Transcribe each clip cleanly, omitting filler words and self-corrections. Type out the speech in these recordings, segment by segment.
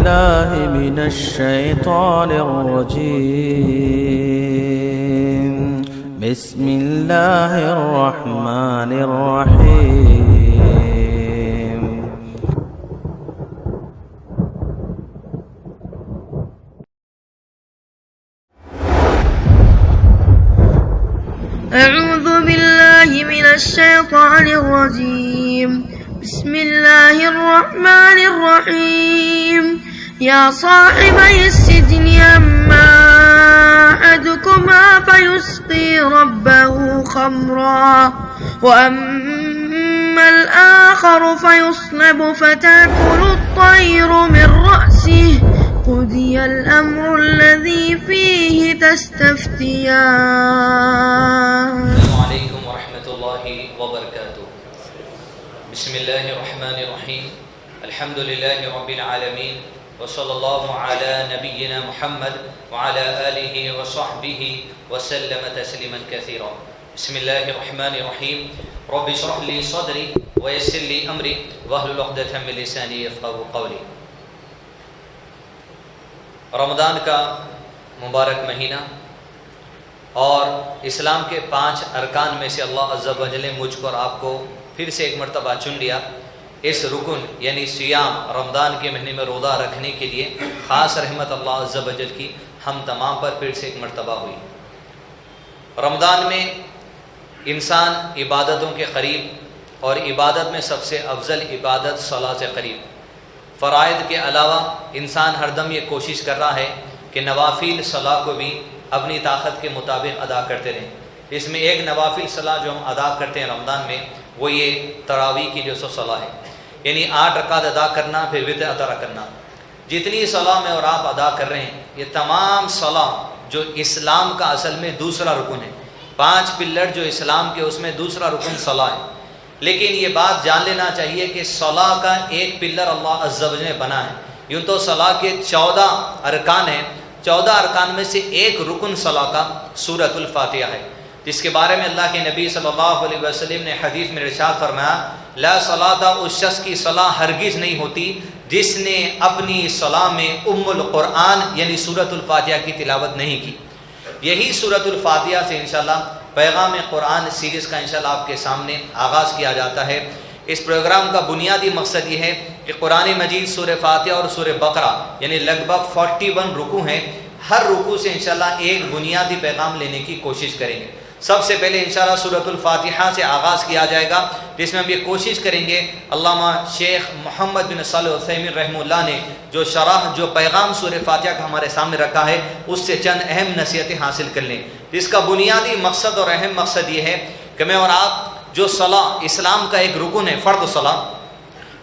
بالله من الشيطان الرجيم. بسم الله الرحمن الرحيم. أعوذ بالله من الشيطان الرجيم. بسم الله الرحمن الرحيم. يا صاحبي السجن أما أحدكما فيسقي ربه خمرا وأما الآخر فيصلب فتأكل الطير من رأسه قضي الأمر الذي فيه تستفتيان. السلام علیکم ورحمۃ اللہ وبرکاتہ. بسم اللہ الرحمن الرحیم. الحمد للہ رب العالمین وصلی اللہ علی نبینا محمد وعلی آلہ وصحبہ وسلم تسلیما کثیرا. بسم اللہ الرحمن الرحیم. رب اشرح لی صدری ویسر لی امری واحلل عقدۃ من لسانی یفقهوا قولی. رمضان کا مبارک مہینہ اور اسلام کے 5 ارکان میں سے اللہ عز و جل نے مجھ کو اور آپ کو پھر سے ایک مرتبہ چن لیا. اس رکن یعنی سیام رمضان کے مہینے میں روزہ رکھنے کے لیے خاص رحمت اللہ عز و جل کی ہم تمام پر پھر سے ایک مرتبہ ہوئی. رمضان میں انسان عبادتوں کے قریب اور عبادت میں سب سے افضل عبادت صلاۃ سے قریب. فرائض کے علاوہ انسان ہر دم یہ کوشش کر رہا ہے کہ نوافل صلاح کو بھی اپنی طاقت کے مطابق ادا کرتے رہیں. اس میں ایک نوافل صلاح جو ہم ادا کرتے ہیں رمضان میں وہ یہ تراویح کی جو سو صلاح ہے، یعنی 8 رکعت ادا کرنا پھر وتر ادا کرنا. جتنی صلاح میں اور آپ ادا کر رہے ہیں یہ تمام صلاح جو اسلام کا اصل میں دوسرا رکن ہے. 5 پلر جو اسلام کے اس میں دوسرا رکن صلاح ہے. لیکن یہ بات جان لینا چاہیے کہ صلاح کا ایک پلر اللہ عز و جل نے بنا ہے. یوں تو صلاح کے 14 ارکان ہیں، 14 ارکان میں سے ایک رکن صلاح کا سورۃ الفاتحہ ہے، جس کے بارے میں اللہ کے نبی صلی اللہ علیہ وسلم نے حدیث میں ارشاد فرمایا لا صلاۃ، اس شخص کی صلاح ہرگز نہیں ہوتی جس نے اپنی صلاح میں ام القرآن یعنی سورۃ الفاتحہ کی تلاوت نہیں کی. یہی سورۃ الفاتحہ سے انشاءاللہ پیغام قرآن سیریز کا انشاءاللہ آپ کے سامنے آغاز کیا جاتا ہے. اس پروگرام کا بنیادی مقصد یہ ہے کہ قرآن مجید سورہ فاتحہ اور سورہ بقرہ یعنی لگ بھگ 41 رکوع ہیں، ہر رکوع سے انشاءاللہ ایک بنیادی پیغام لینے کی کوشش کریں گے. سب سے پہلے انشاءاللہ سورۃ الفاتحہ سے آغاز کیا جائے گا، جس میں ہم یہ کوشش کریں گے علامہ شیخ محمد بن صالح العثیمین رحمہ اللہ نے جو شرح جو پیغام سورہ فاتحہ کا ہمارے سامنے رکھا ہے اس سے چند اہم نصیحتیں حاصل کر لیں. جس کا بنیادی مقصد اور اہم مقصد یہ ہے کہ میں اور آپ جو صلاح اسلام کا ایک رکن ہے فرض صلاح،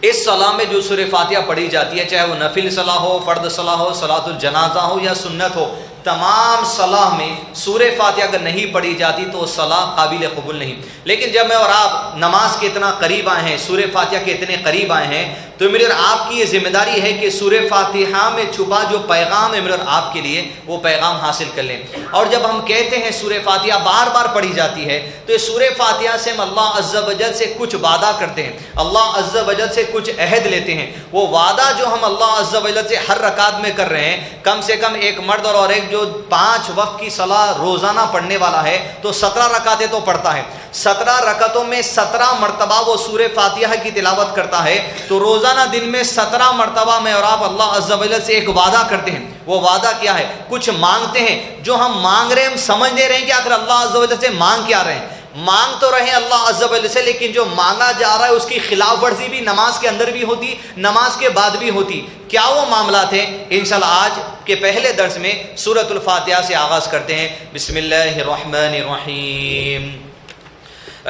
اس صلاح میں جو سورہ فاتحہ پڑھی جاتی ہے چاہے وہ نفل صلاح ہو، فرض صلاح ہو، صلاۃ الجنازہ ہو یا سنت ہو، تمام صلاح میں سورہ فاتحہ اگر نہیں پڑھی جاتی تو صلاح قابل قبول نہیں. لیکن جب میں اور آپ نماز کے اتنا قریب آئے ہیں، سورہ فاتحہ کے اتنے قریب آئے ہیں تو میرے اور آپ کی یہ ذمہ داری ہے کہ سورہ فاتحہ میں چھپا جو پیغام ہے میرے اور آپ کے لیے وہ پیغام حاصل کر لیں. اور جب ہم کہتے ہیں سورہ فاتحہ بار بار پڑھی جاتی ہے تو یہ سورہ فاتحہ سے ہم اللہ عز و جل سے کچھ وعدہ کرتے ہیں، اللہ عز و جل سے کچھ عہد لیتے ہیں. وہ وعدہ جو ہم اللہ عز و جل سے ہر رکعت میں کر رہے ہیں، کم سے کم ایک مرد اور ایک جو 5 وقت کی صلاح روزانہ پڑھنے والا ہے تو 17 رکعتیں تو پڑھتا ہے. 17 رکعتوں میں 17 مرتبہ وہ سورہ فاتحہ کی تلاوت کرتا ہے تو روزانہ دن میں 17 مرتبہ میں اور آپ اللہ عز و جل سے ایک وعدہ کرتے ہیں. وہ وعدہ کیا ہے؟ کچھ مانگتے ہیں. جو ہم مانگ رہے ہیں ہم سمجھ نہیں رہے ہیں کہ آخر اللہ عز و جل سے مانگ کیا رہے ہیں. مانگ تو رہے ہیں اللہ عز و جل سے، لیکن جو مانگا جا رہا ہے اس کی خلاف ورزی بھی نماز کے اندر بھی ہوتی، نماز کے بعد بھی ہوتی. کیا وہ معاملات ہیں؟ انشاءاللہ آج کے پہلے درس میں سورۃ الفاتحہ سے آغاز کرتے ہیں. بسم اللہ الرحمن الرحیم.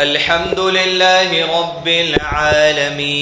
الحمد للہ رب العالمین.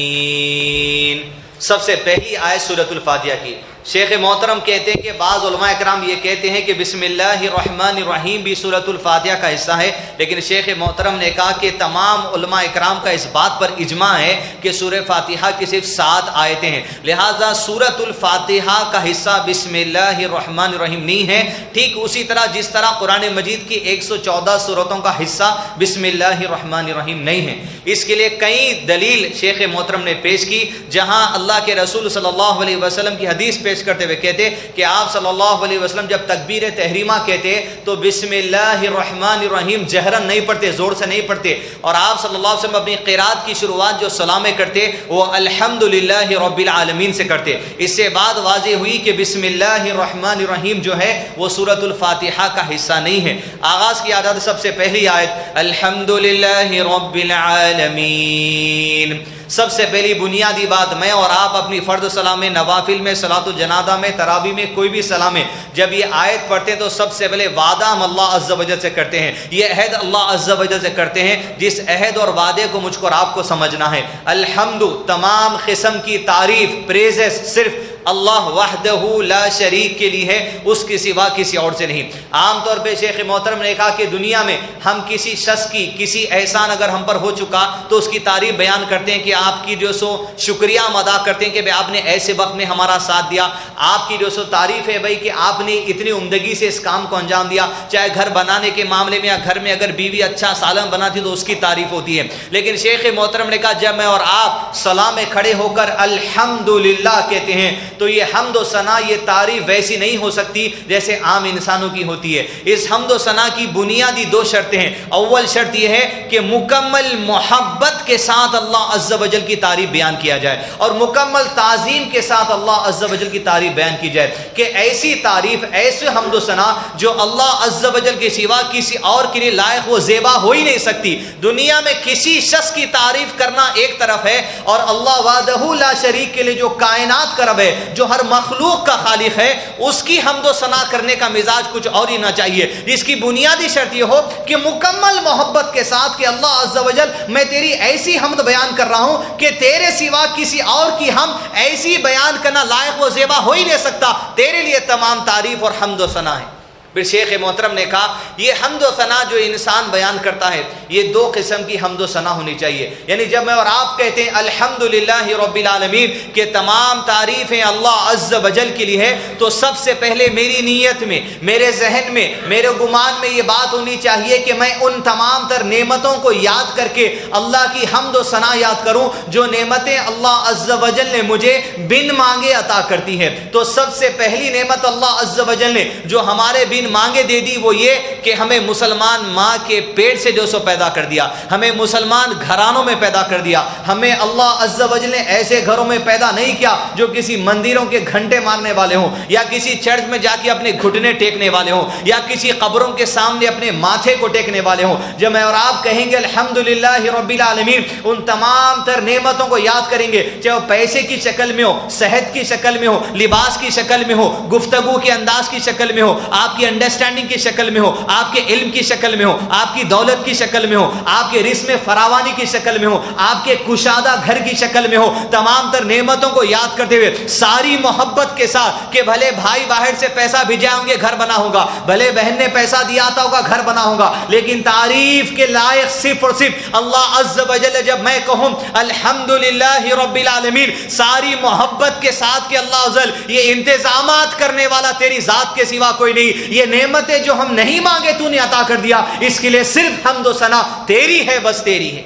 سب سے پہلی آیت سورۃ الفاتحہ کی. شیخ محترم کہتے ہیں کہ بعض علماء کرام یہ کہتے ہیں کہ بسم اللہ الرحمن الرحیم بھی سورۃ الفاتحہ کا حصہ ہے، لیکن شیخ محترم نے کہا کہ تمام علماء کرام کا اس بات پر اجماع ہے کہ سورہ فاتحہ کی صرف 7 آیتیں ہیں، لہٰذا سورۃ الفاتحہ کا حصہ بسم اللہ الرحمن الرحیم نہیں ہے۔ ٹھیک اسی طرح جس طرح قرآن مجید کی 114 سورتوں کا حصہ بسم اللہ الرحمن الرحیم نہیں ہے۔ اس کے لیے کئی دلیل شیخ محترم نے پیش کی، جہاں اللہ کے رسول صلی اللہ علیہ وسلم کی حدیث پیش کرتے ہوئے کہتے کہ آپ صلی اللہ علیہ وسلم جب تکبیر تحریمہ کہتے تو بسم اللہ الرحمن الرحیم جہرن نہیں پڑھتے، زور سے نہیں پڑھتے، اور آپ صلی اللہ علیہ وسلم اپنی قرات کی شروعات جو سلامیں کرتے وہ الحمدللہ رب العالمین سے کرتے۔ اس سے بعد واضح ہوئی کہ بسم اللہ الرحمن الرحیم جو ہے وہ سورۃ الفاتحہ کا حصہ نہیں ہے۔ آغاز کی عادت سب سے پہلی آیت الحمدللہ رب العالمین، سب سے پہلی بنیادی بات میں اور آپ اپنی فرض سلام نوافل میں، صلاۃ الجنازہ میں، تراویح میں، کوئی بھی سلام ہے، جب یہ آیت پڑھتے ہیں تو سب سے پہلے وعدہ ہم اللہ عز و جل سے کرتے ہیں، یہ عہد اللہ عز و جل سے کرتے ہیں، جس عہد اور وعدے کو مجھ کو اور آپ کو سمجھنا ہے۔ الحمد، تمام قسم کی تعریف، پریزز صرف اللہ وحدہ لا شریک کے لیے ہے، اس کے سوا کسی اور سے نہیں۔ عام طور پہ شیخ محترم نے کہا کہ دنیا میں ہم کسی شخص کی کسی احسان اگر ہم پر ہو چکا تو اس کی تعریف بیان کرتے ہیں کہ آپ کی جو سو شکریہ ہم ادا کرتے ہیں کہ بھائی آپ نے ایسے وقت میں ہمارا ساتھ دیا، آپ کی جو سو تعریف ہے بھائی کہ آپ نے اتنی عمدگی سے اس کام کو انجام دیا، چاہے گھر بنانے کے معاملے میں یا گھر میں اگر بیوی اچھا سالن بناتی تو اس کی تعریف ہوتی ہے۔ لیکن شیخ محترم نے کہا جب میں اور آپ صلاح میں کھڑے ہو کر الحمدللہ کہتے ہیں تو یہ حمد و ثنا، یہ تعریف ویسی نہیں ہو سکتی جیسے عام انسانوں کی ہوتی ہے۔ اس حمد و ثنا کی بنیادی دو شرطیں ہیں۔ اول شرط یہ ہے کہ مکمل محبت کے ساتھ اللہ عز و جل کی تعریف بیان کیا جائے اور مکمل تعظیم کے ساتھ اللہ عز و جل کی تعریف بیان کی جائے، کہ ایسی تعریف، ایسے حمد و ثنا جو اللہ عز و جل کے سوا کسی اور کے لیے لائق و زیبا ہو ہی نہیں سکتی۔ دنیا میں کسی شخص کی تعریف کرنا ایک طرف ہے اور اللہ وحدہ لا شریک کے لیے جو کائنات کا رب ہے، جو ہر مخلوق کا خالق ہے، اس کی حمد و ثنا کرنے کا مزاج کچھ اور ہی نہ چاہیے، جس کی بنیادی شرط یہ ہو کہ مکمل محبت کے ساتھ کہ اللہ عز و جل میں تیری ایسی حمد بیان کر رہا ہوں کہ تیرے سوا کسی اور کی ہم ایسی بیان کرنا لائق و زیبا ہو ہی نہیں سکتا، تیرے لیے تمام تعریف اور حمد و ثنا ہے۔ پھر شیخ محترم نے کہا یہ حمد و ثنا جو انسان بیان کرتا ہے یہ دو قسم کی حمد و ثنا ہونی چاہیے، یعنی جب میں اور آپ کہتے ہیں الحمدللہ رب العالمین کہ تمام تعریفیں اللہ عز و جل کے لیے ہے، تو سب سے پہلے میری نیت میں، میرے ذہن میں، میرے گمان میں یہ بات ہونی چاہیے کہ میں ان تمام تر نعمتوں کو یاد کر کے اللہ کی حمد و ثنا یاد کروں جو نعمتیں اللہ عز و جل نے مجھے بن مانگے عطا کرتی ہے۔ تو سب سے پہلی نعمت اللہ عز و جل نے جو ہمارے مانگے دے دی وہ یہ کہ ہمیں مسلمان ماں کے پیٹ سے جو سو پیدا کر دیا، ہمیں مسلمان گھرانوں میں پیدا کر دیا، ہمیں اللہ عز و جل نے ایسے گھروں میں پیدا نہیں کیا جو کسی مندروں کے گھنٹے مارنے والے ہوں یا کسی چرچ میں جا کے اپنے گھٹنے ٹیکنے والے ہوں یا کسی قبروں کے سامنے اپنے ماتھے کو ٹیکنے والے ہوں۔ جب میں اور آپ کہیں گے الحمدللہ رب العالمین، ان تمام تر نعمتوں کو یاد کریں گے، چاہے وہ پیسے کی شکل میں ہو، صحت کی شکل میں ہو، لباس کی شکل میں ہو، گفتگو کے انداز کی شکل میں ہو، آپ کی انڈرسٹینڈنگ کی شکل میں ہو، آپ کے علم کی شکل میں ہو، آپ کی دولت کی شکل میں ہو، آپ کے رزق میں فراوانی کی شکل میں ہو، آپ کے کشادہ گھر کی شکل میں ہو، تمام تر نعمتوں کو یاد کرتے ہوئے ساری محبت کے ساتھ کہ بھلے بھائی باہر سے پیسہ بھیجا ہوں گے گھر بنا ہوگا، بھلے بہن نے پیسہ دیا آتا ہوگا گھر بنا ہوگا، لیکن تعریف کے لائق صرف اور صرف اللہ عز و جل جب میں کہوں الحمدللہ رب العالمین ساری محبت کے ساتھ کہ اللہ عزل یہ انتظامات کرنے والا تیری ذات کے سوا کوئی نہیں، یہ نعمتیں جو ہم نہیں مانگے تو نے عطا کر دیا، اس کے لیے صرف حمد و ثنا تیری ہے، بس تیری ہے۔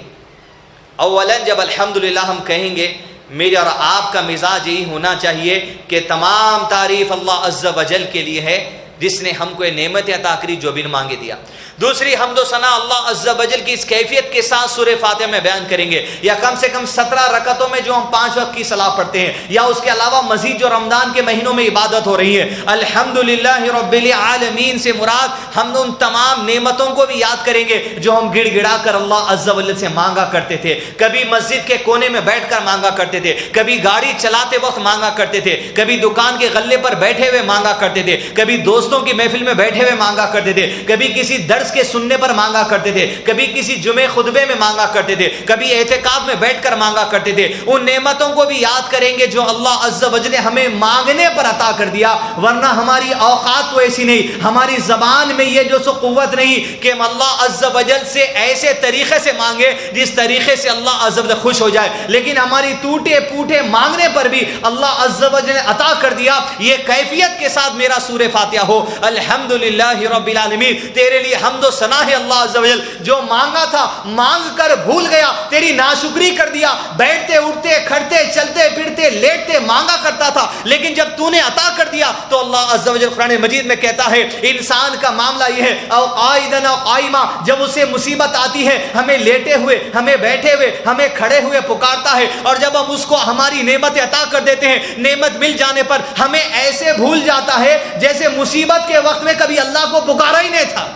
اولا جب الحمدللہ ہم کہیں گے میرے اور آپ کا مزاج یہی ہونا چاہیے کہ تمام تعریف اللہ عز و جل کے لیے ہے جس نے ہم کو نعمت عطا کری جو بن مانگے دیا۔ دوسری حمد و ثنا اللہ عز و جل کی اس کیفیت کے ساتھ سورہ فاتحہ میں بیان کریں گے، یا کم سے کم 17 رکعتوں میں جو ہم 5 وقت کی صلاح پڑھتے ہیں، یا اس کے علاوہ مزید جو رمضان کے مہینوں میں عبادت ہو رہی ہے۔ الحمدللہ رب العالمین سے مراد ہم ان تمام نعمتوں کو بھی یاد کریں گے جو ہم گڑ گڑا کر اللہ عز و جل سے مانگا کرتے تھے، کبھی مسجد کے کونے میں بیٹھ کر مانگا کرتے تھے، کبھی گاڑی چلاتے وقت مانگا کرتے تھے، کبھی دکان کے غلے پر بیٹھے ہوئے مانگا کرتے تھے، کبھی دوستوں کی محفل میں بیٹھے ہوئے مانگا کرتے تھے، کبھی کسی درس کے سننے پر مانگا کرتے تھے، کبھی کسی جمعے خطبے میں مانگا کرتے تھے، کبھی اعتکاف میں بیٹھ کر مانگا کرتے تھے۔ ان نعمتوں کو بھی یاد کریں گے جو اللہ عز و جل نے ہمیں مانگنے پر عطا کر دیا، ورنہ ہماری اوقات تو ایسی نہیں، ہماری زبان میں یہ جو سو قوت نہیں کہ ہم اللہ عز و جل سے ایسے طریقے سے مانگے جس طریقے سے اللہ عز و جل خوش ہو جائے، لیکن ہماری ٹوٹے پوٹے مانگنے پر بھی اللہ عز و جل نے عطا کر دیا۔ یہ کیفیت کے ساتھ میرا سورہ فاتحہ ہو الحمدللہ رب العالمین، تیرے لیے حمد و ثنا ہے اللہ عز و جل، جو مانگا تھا مانگ کر بھول گیا، تیری ناشکری کر دیا، بیٹھتے اٹھتے کھڑتے چلتے پھرتے لیٹتے مانگا کرتا تھا، لیکن جب تو نے عطا کر دیا تو اللہ عز و جل قرآن مجید میں کہتا ہے انسان کا معاملہ یہ ہے او قائدن او قائما، جب اسے مصیبت آتی ہے ہمیں لیٹے ہوئے، ہمیں بیٹھے ہوئے، ہمیں کھڑے ہوئے پکارتا ہے، اور جب ہم اس کو ہماری نعمت عطا کر دیتے ہیں، نعمت مل جانے پر ہمیں ایسے بھول جاتا ہے جیسے مصیبت کے وقت میں کبھی اللہ کو پکارا ہی نہیں تھا۔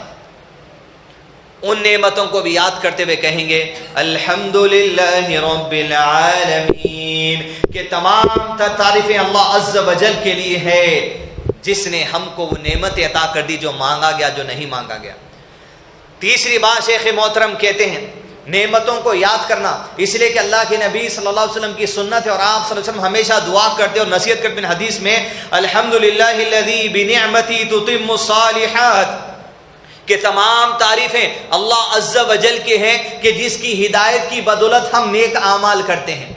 ان نعمتوں کو بھی یاد کرتے ہوئے کہیں گے الحمدللہ رب العالمین، کہ تمام تعریفیں اللہ عز و جل کے لیے ہے جس نے ہم کو وہ نعمت عطا کر دی جو مانگا گیا، جو نہیں مانگا گیا۔ تیسری بات شیخ محترم کہتے ہیں نعمتوں کو یاد کرنا، اس لیے کہ اللہ کے نبی صلی اللہ علیہ وسلم کی سنت ہے، اور آپ صلی اللہ علیہ وسلم ہمیشہ دعا کرتے اور نصیحت کرتے ہیں حدیث میں الحمدللہ الذی بنعمتی تتم الصالحات، کہ تمام تعریفیں اللہ عز و جل کے ہیں کہ جس کی ہدایت کی بدولت ہم نیک اعمال کرتے ہیں۔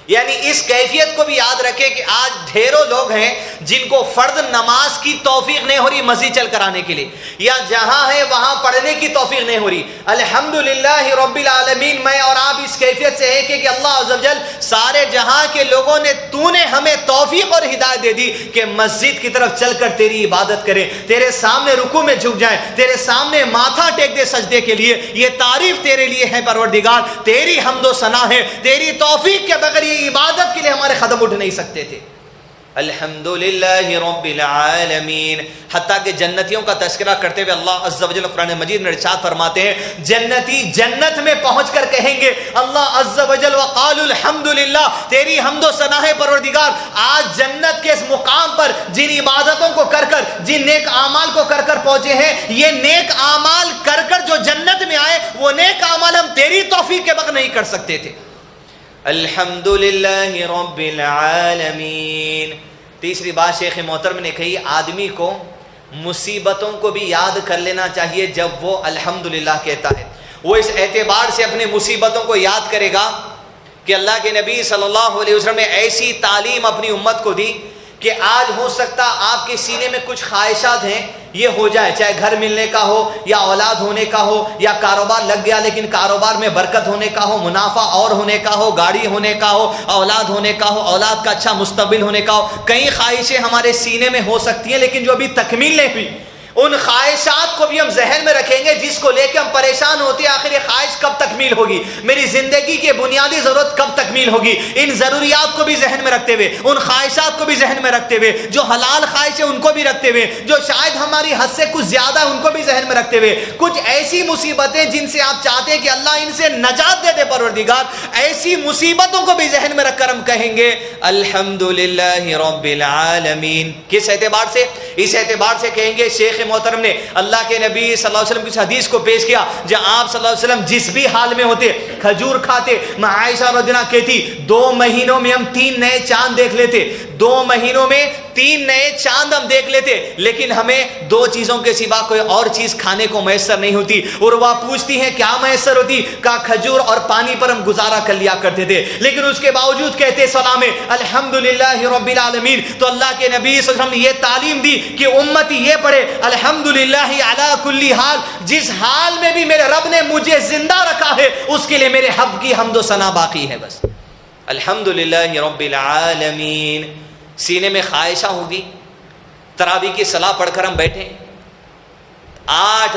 یعنی اس کیفیت کو بھی یاد رکھے کہ آج ڈھیروں لوگ ہیں جن کو فرض نماز کی توفیق نہیں ہو رہی مسجد چل کر آنے کے لیے، یا جہاں ہے وہاں پڑھنے کی توفیق نہیں ہو رہی۔ الحمدللہ رب العالمین، میں اور آپ اس کیفیت سے ہے کہ اللہ عز و جل سارے جہاں کے لوگوں نے تو نے ہمیں توفیق اور ہدایت دے دی کہ مسجد کی طرف چل کر تیری عبادت کریں، تیرے سامنے رکوع میں جھک جائیں، تیرے سامنے ماتھا ٹیک دے سجدے کے لیے۔ یہ تعریف تیرے لیے ہے پروردگار، تیری حمد و ثنا ہے، تیری توفیق کے بغیر عبادت کے لیے ہمارے قدم اٹھ نہیں سکتے تھے۔ الحمدللہ رب العالمین، حتیٰ کہ جنتیوں کا تذکرہ کرتے ہوئے اللہ عز و جل قرآن مجید میں ارشاد فرماتے ہیں جنتی جنت میں پہنچ کر کہیں گے اللہ عز و جل وقالوا الحمدللہ، تیری حمد و ثنا ہے پروردگار۔ آج جنت کے اس مقام پر جن عبادتوں کو کر کر، جن نیک اعمال کو کر کر پہنچے ہیں، یہ نیک اعمال کر کر جو جنت میں آئے، وہ نیک اعمال ہم تیری توفیق کے بغیر نہیں کر سکتے تھے۔ الحمدللہ رب العالمین۔ تیسری بات شیخ محترم نے کہی آدمی کو مصیبتوں کو بھی یاد کر لینا چاہیے جب وہ الحمدللہ کہتا ہے۔ وہ اس اعتبار سے اپنی مصیبتوں کو یاد کرے گا کہ اللہ کے نبی صلی اللہ علیہ وسلم نے ایسی تعلیم اپنی امت کو دی کہ آج ہو سکتا آپ کے سینے میں کچھ خواہشات ہیں یہ ہو جائے، چاہے گھر ملنے کا ہو یا اولاد ہونے کا ہو یا کاروبار لگ گیا لیکن کاروبار میں برکت ہونے کا ہو، منافع اور ہونے کا ہو، گاڑی ہونے کا ہو، اولاد ہونے کا ہو، اولاد کا اچھا مستقبل ہونے کا ہو۔ کئی خواہشیں ہمارے سینے میں ہو سکتی ہیں لیکن جو ابھی تکمیل نہیں ہوئی، ان خواہشات کو بھی ہم ذہن میں رکھیں گے جس کو لے کے ہم پریشان ہوتے ہیں آخر یہ خواہش کب تکمیل ہوگی، میری زندگی کی بنیادی ضرورت کب تکمیل ہوگی۔ ان ضروریات کو بھی ذہن میں رکھتے ہوئے، ان خواہشات کو بھی ذہن میں رکھتے ہوئے، جو حلال خواہش ہے ان کو بھی رکھتے ہوئے، جو شاید ہماری حد سے کچھ زیادہ ہے ان کو بھی ذہن میں رکھتے ہوئے، کچھ ایسی مصیبتیں جن سے آپ چاہتے ہیں کہ اللہ ان سے نجات دے دے پروردگار، ایسی مصیبتوں کو بھی ذہن میں رکھ کر ہم کہیں گے الحمدللہ رب العالمین۔ کس اعتبار سے؟ اس اعتبار سے کہیں گے شیخ محترم نے اللہ کے نبی صلی اللہ علیہ وسلم کی اس حدیث کو پیش کیا جہاں آپ صلی اللہ علیہ وسلم جس بھی حال میں ہوتے کھجور کھاتے۔ میں عائشہ رضی اللہ عنہا کہتی 2 مہینوں میں ہم 3 نئے چاند دیکھ لیتے، 2 مہینوں میں 3 نئے چاند ہم دیکھ لیتے، لیکن ہمیں 2 چیزوں کے سوا کوئی اور چیز کھانے کو میسر نہیں ہوتی۔ اور وہ پوچھتی ہیں کیا میسر ہوتی؟ کہا کھجور اور پانی پر ہم گزارا کر لیا کرتے تھے، لیکن اس کے باوجود کہتے سلام الحمدللہ رب العالمین۔ تو اللہ کے نبی صلی اللہ علیہ وسلم نے یہ تعلیم دی کہ امتی یہ پڑھے الحمدللہ علی کل حال، جس حال میں بھی میرے رب نے مجھے زندہ رکھا ہے اس کے لیے میرے حب کی حمد و ثنا باقی ہے۔ بس الحمدللہ رب العالمین۔ سینے میں خواہشہ ہوگی، تراویح کی صلاح پڑھ کر ہم بیٹھیں 8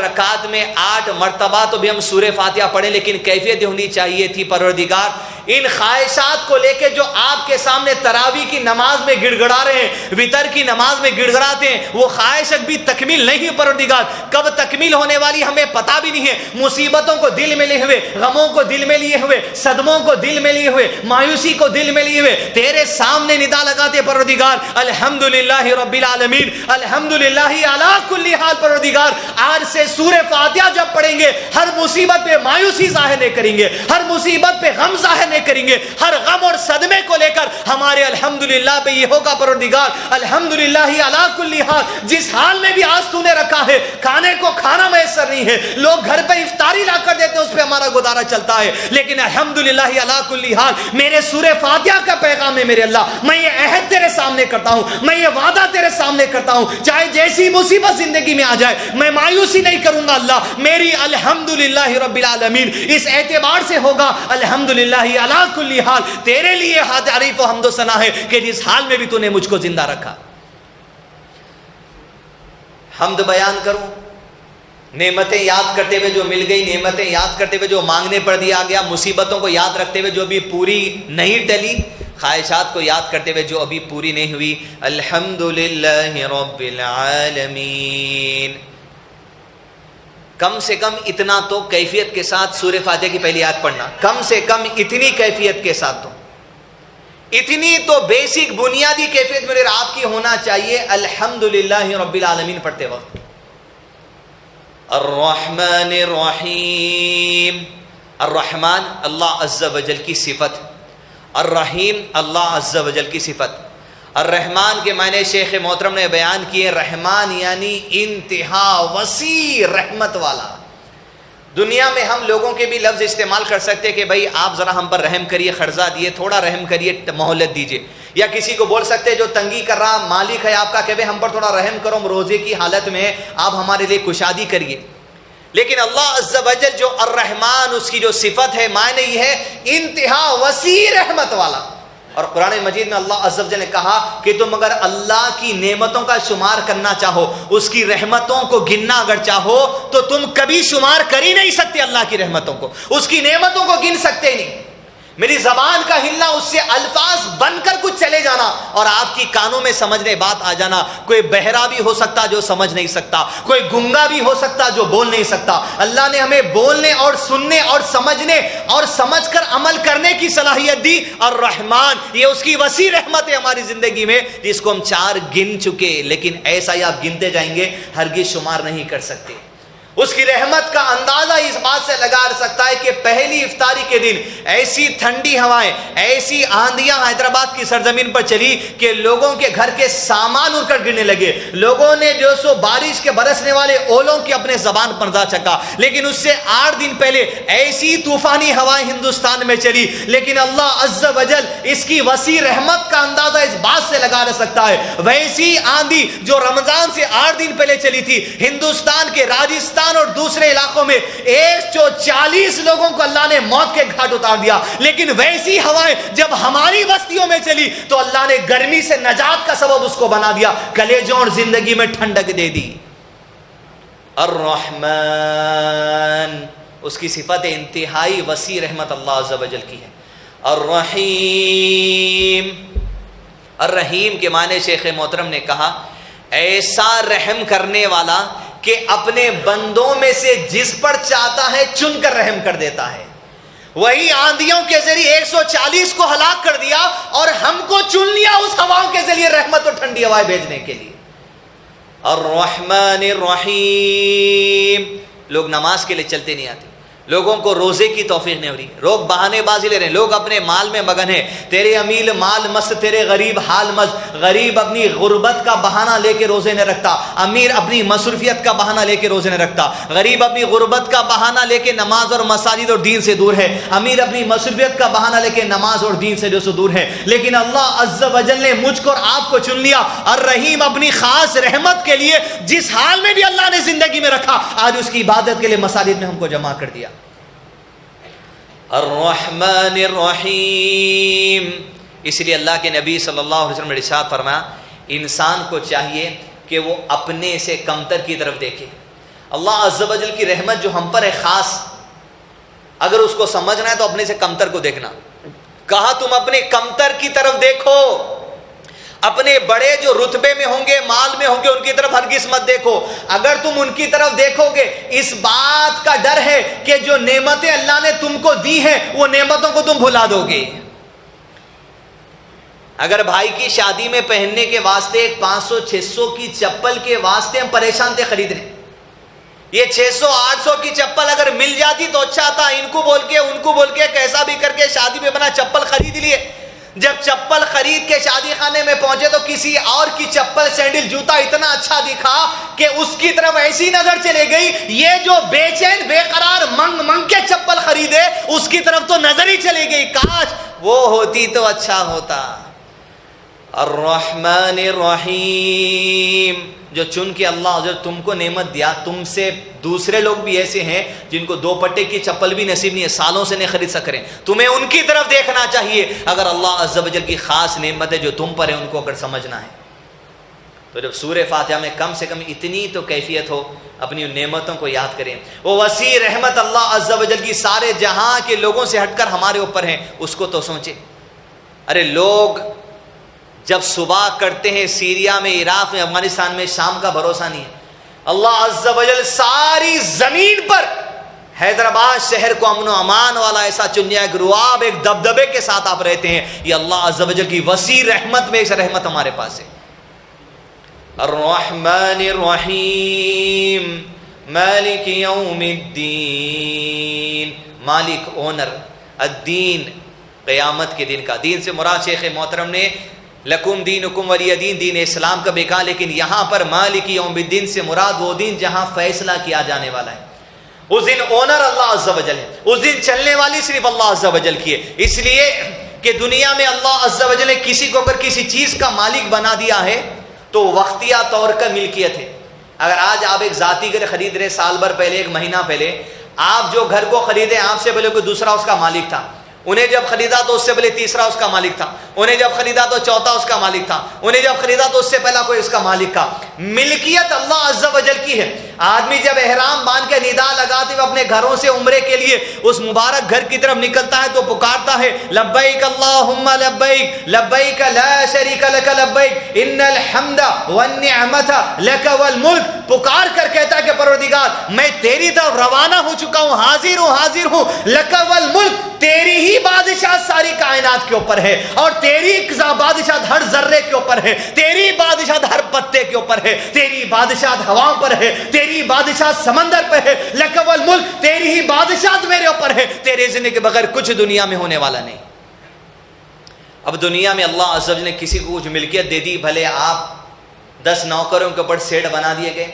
رکعت میں 8 مرتبہ تو بھی ہم سورہ فاتحہ پڑھیں، لیکن کیفیت ہونی چاہیے تھی پروردگار ان خواہشات کو لے کے جو آپ کے سامنے تراویح کی نماز میں گڑ گڑا رہے ہیں، وطر کی نماز میں گڑ گڑاتے ہیں، وہ خواہش بھی تکمیل نہیں ہے پروردگار، کب تکمیل ہونے والی ہمیں پتہ بھی نہیں ہے۔ مصیبتوں کو دل میں لیے ہوئے، غموں کو دل میں لیے ہوئے، صدموں کو دل میں لیے ہوئے، مایوسی کو دل میں لیے ہوئے تیرے سامنے ندا لگاتے پروردگار الحمدللہ رب العالمین، الحمدللہ علی کل حال پروردگار۔ آج سے سورہ فاتحہ جب پڑھیں گے ہر مصیبت پہ مایوسی ظاہر نہیں کریں گے، ہر مصیبت پہ غم ظاہر نہیں کریں گے, ہر غم اور صدمے کو لے کر ہمارے الحمدللہ پہ یہ ہوگا پروردگار الحمدللہ علی کل حال, جس حال میں بھی آج تو نے رکھا ہے, کھانے کو کھانا میسر نہیں ہے, لوگ گھر پہ افطاری لا کر دیتے ہیں, اس پہ ہمارا گزارا چلتا ہے, لیکن الحمدللہ علی کل حال میرے سورہ فاتحہ کا پیغام ہے میرے اللہ, میں یہ عہد تیرے سامنے کرتا ہوں, میں یہ وعدہ تیرے سامنے کرتا ہوں, چاہے جیسی مصیبت زندگی میں آ جائے میں مایوسی نہیں کروں گا اللہ, میری الحمدللہ رب العالمین اس اعتبار سے ہوگا الحمدللہ علی کل حال, تیرے لیے تعریف و حمد و ثنا ہے کہ جس حال میں بھی تو نے مجھ کو زندہ رکھا. حمد بیان کروں, نعمتیں یاد کرتے ہوئے جو مل گئی, نعمتیں یاد کرتے ہوئے جو مانگنے پر دیا گیا, مصیبتوں کو یاد رکھتے ہوئے جو بھی پوری نہیں ٹلی, خواہشات کو یاد کرتے ہوئے جو ابھی پوری نہیں ہوئی, الحمدللہ رب العالمین. کم سے کم اتنا تو کیفیت کے ساتھ سورہ فاتحہ کی پہلی آیت پڑھنا, کم سے کم اتنی کیفیت کے ساتھ, تو اتنی تو بیسک بنیادی کیفیت میرے آپ کی ہونا چاہیے الحمدللہ رب العالمین پڑھتے وقت. الرحمن الرحیم, الرحمن اللہ عز و جل کی صفت, الرحیم اللہ عز و جل کی صفت. الرحمن کے معنی شیخ محترم نے بیان کیے, رحمان یعنی انتہا وسیع رحمت والا. دنیا میں ہم لوگوں کے بھی لفظ استعمال کر سکتے کہ بھائی آپ ذرا ہم پر رحم کریے, قرضہ دیے, تھوڑا رحم کریے, مہلت دیجیے, یا کسی کو بول سکتے جو تنگی کر رہا مالک ہے آپ کا کہ بھائی ہم پر تھوڑا رحم کرو, ہم روزے کی حالت میں آپ ہمارے لیے کشادی کریے. لیکن اللہ عز و جل جو الرحمن اس کی جو صفت ہے معنی یہ ہے انتہا وسیع رحمت والا. اور قرآن مجید میں اللہ عز و جل نے کہا کہ تم اگر اللہ کی نعمتوں کا شمار کرنا چاہو, اس کی رحمتوں کو گننا اگر چاہو, تو تم کبھی شمار کر ہی نہیں سکتے اللہ کی رحمتوں کو, اس کی نعمتوں کو گن سکتے نہیں. میری زبان کا ہلنا, اس سے الفاظ بن کر کچھ چلے جانا اور آپ کی کانوں میں سمجھنے بات آ جانا. کوئی بہرا بھی ہو سکتا جو سمجھ نہیں سکتا, کوئی گنگا بھی ہو سکتا جو بول نہیں سکتا. اللہ نے ہمیں بولنے اور سننے اور سمجھنے اور سمجھ کر عمل کرنے کی صلاحیت دی. الرحمن یہ اس کی وسیع رحمت ہے ہماری زندگی میں, جس کو ہم 4 گن چکے, لیکن ایسا ہی آپ گنتے جائیں گے ہرگز شمار نہیں کر سکتے. اس کی رحمت کا اندازہ اس بات سے لگا سکتا ہے کہ پہلی افطاری کے دن ایسی ٹھنڈی ہوائیں, ایسی آندیاں حیدرآباد کی سرزمین پر چلی کہ لوگوں کے گھر کے سامان اڑ کر گرنے لگے. لوگوں نے جو سو بارش کے برسنے والے اولوں کی اپنے زبان پر نہ چکا. لیکن اس سے 8 دن پہلے ایسی طوفانی ہوائیں ہندوستان میں چلی, لیکن اللہ عز و جل اس کی وسیع رحمت کا اندازہ اس بات سے لگا سکتا ہے. ویسی آندھی جو رمضان سے 8 دن پہلے چلی تھی ہندوستان کے راجستھان اور دوسرے علاقوں میں, 140 لوگوں کو اللہ نے موت کے گھاٹ اتار دیا. لیکن ویسی ہوائیں جب ہماری بستیوں میں چلی تو اللہ نے گرمی سے نجات کا سبب اس کو بنا دیا, کلیجوں اور زندگی میں ٹھنڈک دے دی. الرحمن اس کی صفت انتہائی وسیع رحمت اللہ عز و جل کی ہے. الرحیم, الرحیم کے معنی شیخ محترم نے کہا ایسا رحم کرنے والا کہ اپنے بندوں میں سے جس پر چاہتا ہے چن کر رحم کر دیتا ہے. وہی آندھیوں کے ذریعے 140 کو ہلاک کر دیا اور ہم کو چن لیا اس ہواؤں کے ذریعے رحمت اور ٹھنڈی ہوائیں بھیجنے کے لیے. الرحمن الرحیم. لوگ نماز کے لیے چلتے نہیں آتے, لوگوں کو روزے کی توفیق نہیں ہو رہی, لوگ بہانے بازی لے رہے ہیں, لوگ اپنے مال میں مگن ہیں. تیرے امیل مال مست, تیرے غریب حال مست. غریب اپنی غربت کا بہانہ لے کے روزے نہیں رکھتا, امیر اپنی مصروفیت کا بہانہ لے کے روزے نہیں رکھتا. غریب اپنی غربت کا بہانہ لے کے نماز اور مساجد اور دین سے دور ہے, امیر اپنی مصروفیت کا بہانہ لے کے نماز اور دین سے جو سو دور ہے. لیکن اللہ عز و جل نے مجھ کو اور آپ کو چن لیا. الرحیم اپنی خاص رحمت کے لیے جس حال میں بھی اللہ نے زندگی میں رکھا, آج اس کی عبادت کے لیے مساجد میں ہم کو جمع کر دیا. الرحمن الرحیم. اس لیے اللہ کے نبی صلی اللہ علیہ وسلم نے ارشاد فرمایا انسان کو چاہیے کہ وہ اپنے سے کمتر کی طرف دیکھے. اللہ عز و جل کی رحمت جو ہم پر ہے خاص, اگر اس کو سمجھنا ہے تو اپنے سے کمتر کو دیکھنا. کہا تم اپنے کمتر کی طرف دیکھو, اپنے بڑے جو رتبے میں ہوں گے, مال میں ہوں گے, ان کی طرف ہرگز مت دیکھو. اگر تم ان کی طرف دیکھو گے اس بات کا ڈر ہے کہ جو نعمتیں اللہ نے تم کو دی ہیں وہ نعمتوں کو تم بھلا دو گے. اگر بھائی کی شادی میں پہننے کے واسطے 500-600 کی چپل کے واسطے ہم پریشان تھے خرید رہے, یہ 600-800 کی چپل اگر مل جاتی تو اچھا تھا، ان کو بول کے کیسا بھی کر کے شادی میں بنا چپل خرید لیے. جب چپل خرید کے شادی خانے میں پہنچے تو کسی اور کی چپل سینڈل جوتا اتنا اچھا دکھا کہ اس کی طرف ایسی نظر چلے گئی، یہ جو بے چین بے قرار منگ کے چپل خریدے اس کی طرف تو نظر ہی چلے گئی، کاش وہ ہوتی تو اچھا ہوتا. الرحمن الرحیم، جو چن کے اللہ حضرت تم کو نعمت دیا، تم سے دوسرے لوگ بھی ایسے ہیں جن کو 2 پٹے کی چپل بھی نصیب نہیں ہے، سالوں سے نہیں خرید سک رہے، تمہیں ان کی طرف دیکھنا چاہیے. اگر اللہ عز و جل کی خاص نعمت ہے جو تم پر ہے ان کو اگر سمجھنا ہے تو جب سورہ فاتحہ میں کم سے کم اتنی تو کیفیت ہو، اپنی ان نعمتوں کو یاد کریں. وہ وسیع رحمت اللہ عز و جل کی سارے جہاں کے لوگوں سے ہٹ کر ہمارے اوپر ہیں، اس کو تو سوچیں. ارے لوگ جب صبح کرتے ہیں سیریا میں، عراق میں، افغانستان میں، شام کا بھروسہ نہیں ہے. اللہ عز و جل ساری زمین پر حیدرآباد شہر کو امن و امان والا ایسا چنیا، ایک رواب، ایک دبدبے کے ساتھ آپ رہتے ہیں. یہ اللہ عز و جل کی وسیع رحمت میں ایک رحمت ہمارے پاس ہے. الرحمن الرحیم مالک یوم الدین، مالک اونر، الدین قیامت کے دن کا. دین سے مراد شیخ محترم نے لکم دینکم ولی دین، دین اسلام کا بھی کہا، لیکن یہاں پر مالک یوم الدین سے مراد وہ دن جہاں فیصلہ کیا جانے والا ہے. اس دن اونر اللہ عز و جل ہے، اس دن چلنے والی صرف اللہ عز و جل کی ہے. اس لیے کہ دنیا میں اللہ عز و جل نے کسی کو اگر کسی چیز کا مالک بنا دیا ہے تو وقتیہ طور کا ملکیت ہے. اگر آج آپ ایک ذاتی گھر خرید رہے، سال بھر پہلے، 1 مہینہ پہلے، آپ جو گھر کو خریدے آپ سے پہلے کوئی دوسرا اس کا مالک تھا، انہیں جب خریدا تو اس سے پہلے تیسرا اس کا مالک تھا، انہیں جب خریدا تو چوتھا اس کا مالک تھا، انہیں جب خریدا تو اس سے پہلا کوئی اس کا مالک تھا. ملکیت اللہ عز و جل کی ہے. آدمی جب احرام باندھ کے ندا لگاتے ہوئے اپنے گھروں سے عمرے کے لیے اس مبارک گھر کی طرف نکلتا ہے تو پکارتا ہے لبیک اللہم لبیک لبیک لا شریک لک لبیک ان الحمد والنعمت لک والملک. پکار کر کہتا ہے کہ پروردگار میں تیری طرف روانہ ہو چکا ہوں، حاضر ہوں، لک والملک، تیری ہی بادشاہ ساری کائنات کے اوپر ہے، اور تیری بادشاہ ہر ذرے کے اوپر ہے، تیری بادشاہ ہر پتے کے اوپر ہے، تیری بادشاہ ہواؤں پر ہے، تیری بادشاہ سمندر پہ ہے. لک والملک، تیری ہی بادشاہ میرے اوپر ہے، تیرے ذمہ کے بغیر کچھ دنیا میں ہونے والا نہیں. اب دنیا میں اللہ عز و جل نے کسی کو کچھ ملکیت دے دی، بھلے آپ 10 نوکروں کے اوپر سیٹ بنا دیے گئے،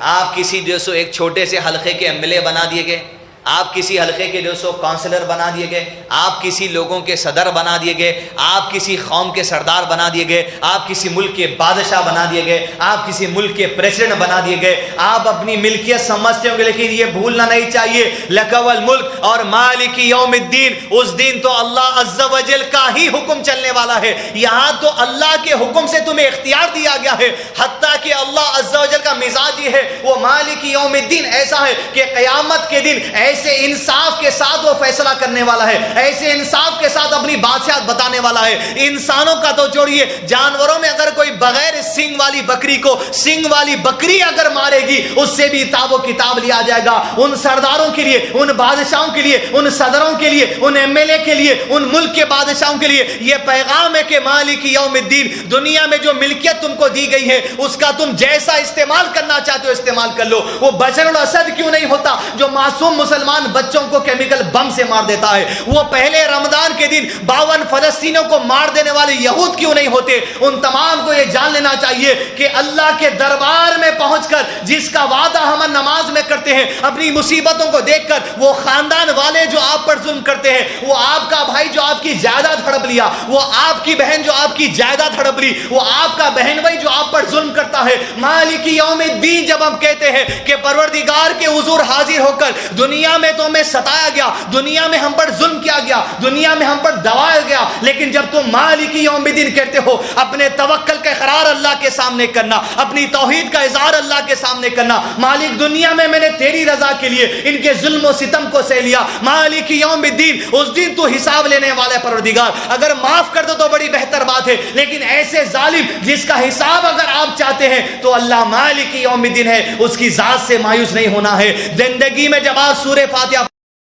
آپ کسی 200 ایک چھوٹے سے حلقے کے MLA بنا دیے گئے، آپ کسی حلقے کے 200 کونسلر بنا دیے گئے، آپ کسی لوگوں کے صدر بنا دیے گئے، آپ کسی قوم کے سردار بنا دیے گئے، آپ کسی ملک کے بادشاہ بنا دیے گئے، آپ کسی ملک کے پریزیڈنٹ بنا دیے گئے، آپ اپنی ملکیت سمجھتے ہوں گے، لیکن یہ بھولنا نہیں چاہیے لک والملک اور مالک یوم الدین، اس دن تو اللہ عز و جل کا ہی حکم چلنے والا ہے. یہاں تو اللہ کے حکم سے تمہیں اختیار دیا گیا ہے، حتیٰ کہ اللہ عز و جل کا مزاج یہ ہے، وہ مالک یوم الدین ایسا ہے کہ قیامت کے دن ایسے انصاف کے ساتھ وہ فیصلہ کرنے والا ہے، ایسے انصاف کے ساتھ اپنی بادشاہت بتانے والا ہے. انسانوں کا تو چھوڑیے، جانوروں میں اگر کوئی بغیر سنگ والی بکری کو سنگ والی بکری اگر مارے گی اس سے بھی و کتاب لیا جائے گا. ان سرداروں کے لیے، ان بادشاہوں کے لیے، ان صدروں کے لیے، ان MLA کے لیے، ان ملک کے بادشاہوں کے لیے یہ پیغام ہے کہ مالک یوم الدین، دنیا میں جو ملکیت تم کو دی گئی ہے اس کا تم جیسا استعمال کرنا چاہتے ہو استعمال کر لو. وہ بشر الاسد کیوں نہیں ہوتا جو معصوم مسلمان بچوں کو کیمیکل بم سے مار دیتا ہے؟ وہ پہلے رمضان کے دن 52 فلسطینیوں کو مار دینے والے یہود کیوں نہیں ہوتے؟ ان تمام کو یہ جان لینا چاہیے کہ اللہ کے دربار میں پہنچ کر جس کا وعدہ ہم نماز میں کرتے ہیں، اپنی مصیبتوں کو دیکھ کر وہ خاندان والے جو آپ پر ظلم کرتے ہیں، وہ آپ کا بھائی جو آپ کی جائیداد ہڑپ لیا، وہ آپ کی بہن جو آپ کی جائیداد ہڑپ لی، وہ آپ کا بہن بھائی جو آپ پر ظلم کرتا ہے، مالک یوم الدین جب ہم کہتے ہیں کہ پروردگار کے حضور حاضر ہو کر دنیا میں تو ہمیں ستایا گیا، دنیا میں ہم پر ظلم کیا گیا، دنیا میں ہم پر دبایا گیا، لیکن جب تم مالک یوم الدین کہتے ہو، اپنے توکل کا اقرار اللہ کے سامنے کرنا، اپنی توحید کا اظہار اللہ کے سامنے کرنا، مالک دنیا میں نے تیری رضا کے لیے ان کے ظلم و ستم کو سہ لیا، مالک یوم الدین اس دن تو حساب لینے والا ہے پروردگار. اگر معاف کر دو تو بڑی بہتر بات ہے، لیکن ایسے ظالم جس کا حساب اگر آپ چاہتے ہیں تو اللہ مالک یوم الدین ہے، اس کی ذات سے مایوس نہیں ہونا ہے. زندگی میں جب آپ سورہ فاتحہ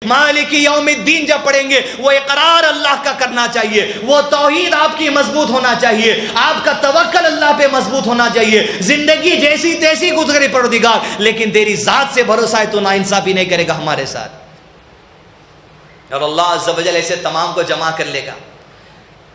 مالک یوم الدین جب پڑھیں گے وہ اقرار اللہ کا کرنا چاہیے، وہ توحید آپ کی مضبوط ہونا چاہیے، آپ کا توکل اللہ پہ مضبوط ہونا چاہیے. زندگی جیسی تیسی گزرے پروردگار، لیکن تیری ذات سے بھروسہ ہے تو ناانصافی نہیں کرے گا ہمارے ساتھ. اور اللہ عز و جل ایسے تمام کو جمع کر لے گا.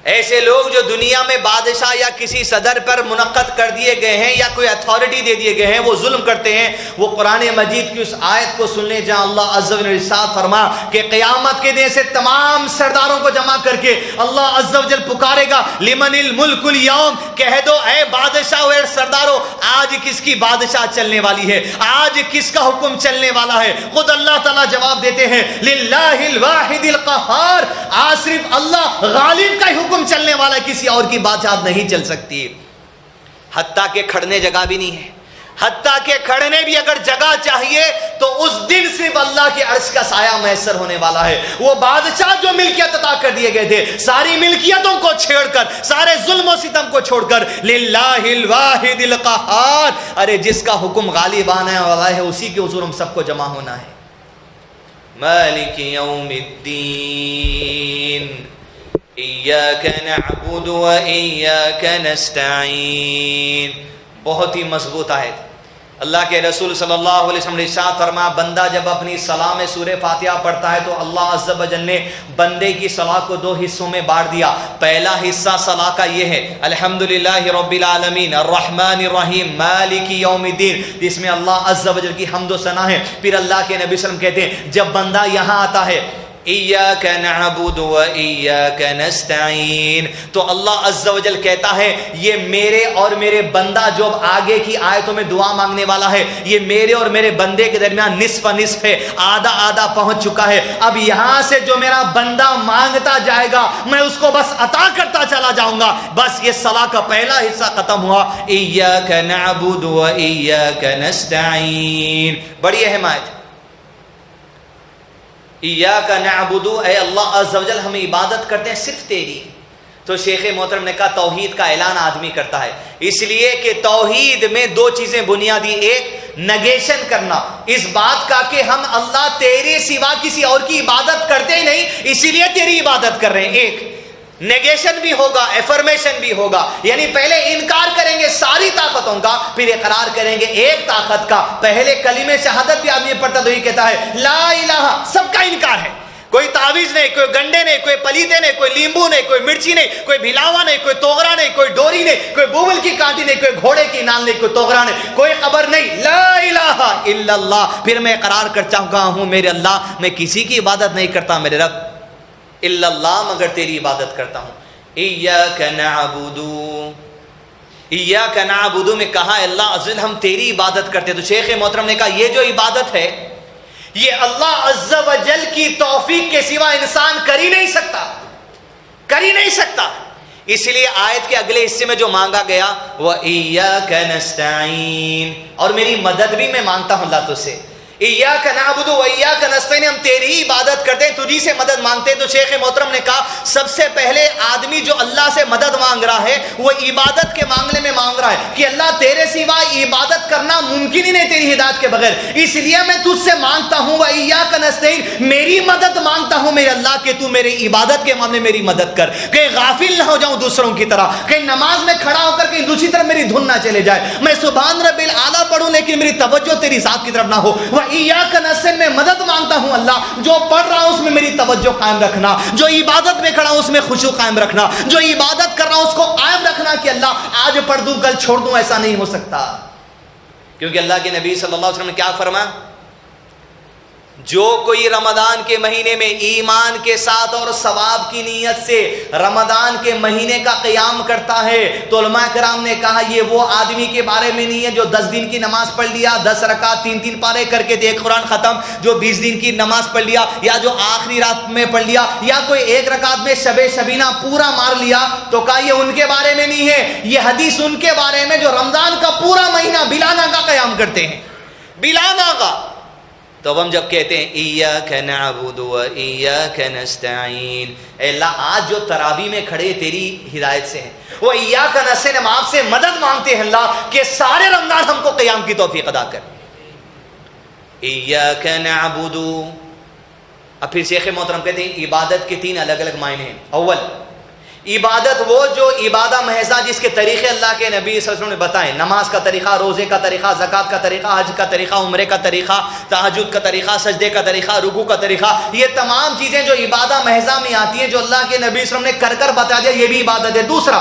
ایسے لوگ جو دنیا میں بادشاہ یا کسی صدر پر منعقد کر دیے گئے ہیں یا کوئی اتھارٹی دے دیے گئے ہیں، وہ ظلم کرتے ہیں، وہ قرآن مجید کی اس آیت کو سن لیں جہاں اللہ عز و جل نے ارشاد فرما کہ قیامت کے دن سے تمام سرداروں کو جمع کر کے اللہ عز و جل پکارے گا لمن الملک اليوم، کہہ دو اے بادشاہ اے سرداروں آج کس کی بادشاہ چلنے والی ہے، آج کس کا حکم چلنے والا ہے. خود اللہ تعالیٰ جواب دیتے ہیں للہ الواحد القہار، آج صرف اللہ غالب کا حکم چلنے والا، کسی اور کی بادشاہت نہیں چل سکتی. حتیٰ کہ کھڑنے جگہ بھی نہیں ہے، حتیٰ کہ کھڑنے بھی اگر جگہ چاہیے تو اس دن صرف اللہ کے عرش کا سایہ میسر ہونے والا ہے. وہ بادشاہ جو ملکیت عطا کر دیے گئے تھے، ساری ملکیتوں کو چھیڑ کر، سارے ظلم و ستم کو چھوڑ کر للہ الواحد القہار، ارے جس کا حکم غالب آنے والا ہے اسی کے حضور ہم سب کو جمع ہونا ہے. مالک یوم الدین ایاک نعبد و ایاک نستعین. بہت ہی مضبوط آیت. اللہ کے رسول صلی اللہ علیہ وسلم نے ارشاد فرمایا بندہ جب اپنی صلاح میں سورہ فاتحہ پڑھتا ہے تو اللہ عز و جل نے بندے کی صلاح کو دو حصوں میں بانٹ دیا. پہلا حصہ صلاح کا یہ ہے الحمدللہ رب العالمین الرحمن الرحیم مالک یوم الدین، جس میں اللہ عز و جل کی حمد و ثنا ہے. پھر اللہ کے نبی صلی اللہ علیہ وسلم کہتے ہیں جب بندہ یہاں آتا ہے ایاک نعبد و ایاک نستعین، تو اللہ عز و جل کہتا ہے یہ میرے اور میرے بندہ جو اب آگے کی آیتوں میں دعا مانگنے والا ہے، یہ میرے اور میرے بندے کے درمیان نصف نصف ہے، آدھا آدھا پہنچ چکا ہے. اب یہاں سے جو میرا بندہ مانگتا جائے گا میں اس کو بس عطا کرتا چلا جاؤں گا. بس یہ صلاح کا پہلا حصہ ختم ہوا. ایاک نعبد و ایاک نستعین، بڑی اہم آیت. ایاک نعبد، اے اللہ عز و جل ہم عبادت کرتے ہیں صرف تیری. تو شیخ محترم نے کہا توحید کا اعلان آدمی کرتا ہے، اس لیے کہ توحید میں دو چیزیں بنیادی، ایک نگیشن کرنا اس بات کا کہ ہم اللہ تیرے سوا کسی اور کی عبادت کرتے ہی نہیں اسی لیے تیری عبادت کر رہے ہیں. ایک نیگیشن بھی ہوگا، ایفرمیشن بھی ہوگا، یعنی پہلے انکار کریں گے ساری طاقتوں کا، پھر اقرار کریں گے ایک طاقت کا. پہلے کلمہ شہادت بھی آدمی پڑھتا تو یہ کہتا ہے لا الہ، سب کا انکار ہے. کوئی تعویذ نہیں، کوئی گنڈے نہیں، کوئی پلیتے نہیں، کوئی لیمبو نہیں، کوئی مرچی نہیں، کوئی بھلاوا نہیں، کوئی توغرا نہیں، کوئی ڈوری نہیں، کوئی بوبل کی کانٹی نہیں، کوئی گھوڑے کی نال نہیں، کوئی توغرا نہیں، کوئی قبر نہیں. لا الہ الا اللہ. پھر میں اقرار کر چاہوں ہوں میرے اللہ میں کسی کی عبادت نہیں کرتا میرے رب الا اللہ، مگر تیری عبادت کرتا ہوں. ایاک نعبد، ایاک نعبد میں کہا اللہ عز و جل ہم تیری عبادت کرتے. تو شیخ محترم نے کہا یہ جو عبادت ہے یہ اللہ عز و جل کی توفیق کے سوا انسان کر ہی نہیں سکتا، کر ہی نہیں سکتا. اس لیے آیت کے اگلے حصے میں جو مانگا گیا وَإِيَّاكَ نَسْتَعِينَ، اور میری مدد بھی میں مانگتا ہوں اللہ تجھ سے. ایاک نعبد و ایاک نستعین، ہم تیری ہی عبادت کرتے ہیں، تجھی سے مدد مانگتے ہیں. تو شیخ محترم نے کہا سب سے پہلے آدمی جو اللہ سے مدد مانگ رہا ہے وہ عبادت کے معاملے میں مانگ رہا ہے کہ اللہ تیرے سوا عبادت کرنا ممکن ہی نہیں تیری ہدایت کے بغیر، اس لیے میں تجھ سے مانگتا ہوں وایاک نستعین، میری مدد مانگتا ہوں میرے اللہ کہ تو میری عبادت کے معاملے میری مدد کر، کہ غافل نہ ہو جاؤں دوسروں کی طرح، کہ نماز میں کھڑا ہو کر کے دوسری طرف میری دھن نہ چلے جائے، میں سبحان رب الاعلیٰ پڑھوں لیکن میری توجہ تیری ذات کی طرف نہ ہو. ایاک نستعین میں مدد مانگتا ہوں اللہ جو پڑھ رہا ہوں اس میں میری توجہ قائم رکھنا، جو عبادت میں کھڑا ہوں اس میں خشوع قائم رکھنا، جو عبادت کر رہا ہوں اس کو قائم رکھنا کہ اللہ آج پڑھ دوں کل چھوڑ دوں، ایسا نہیں ہو سکتا. کیونکہ اللہ کے نبی صلی اللہ علیہ وسلم نے کیا فرمایا، جو کوئی رمضان کے مہینے میں ایمان کے ساتھ اور ثواب کی نیت سے رمضان کے مہینے کا قیام کرتا ہے تو علماء کرام نے کہا یہ وہ آدمی کے بارے میں نہیں ہے جو 10 دن کی نماز پڑھ لیا، 10 رکعت 3 پارے کر کے ایک قرآن ختم، جو 20 دن کی نماز پڑھ لیا، یا جو آخری رات میں پڑھ لیا، یا کوئی ایک رکعت میں شب شبینہ پورا مار لیا. تو کہا یہ ان کے بارے میں نہیں ہے، یہ حدیث ان کے بارے میں جو رمضان کا پورا مہینہ بلا ناغہ قیام کرتے ہیں، بلا ناغہ. تو اب ہم جب کہتے ہیں ایاک نعبد و ایاک نستعین، اے اللہ آج جو تراویح میں کھڑے تیری ہدایت سے ہیں، وہ ایاک نستعین، ہم آپ سے مدد مانگتے ہیں اللہ کہ سارے رمضان ہم کو قیام کی توفیق عطا کر. ایاک نعبد، اب پھر شیخ محترم کہتے ہیں عبادت کے 3 الگ الگ معنی ہیں. اول عبادت وہ جو عبادہ محضہ جس کے طریقے اللہ کے نبی صلی اللہ علیہ وسلم نے بتائے، نماز کا طریقہ، روزے کا طریقہ، زکوٰۃ کا طریقہ، حج کا طریقہ، عمرے کا طریقہ، تہجد کا طریقہ، سجدے کا طریقہ، رکوع کا طریقہ، یہ تمام چیزیں جو عبادہ محضہ میں آتی ہیں جو اللہ کے نبی صلی اللہ علیہ وسلم نے کر بتا دیا، یہ بھی عبادت ہے. دوسرا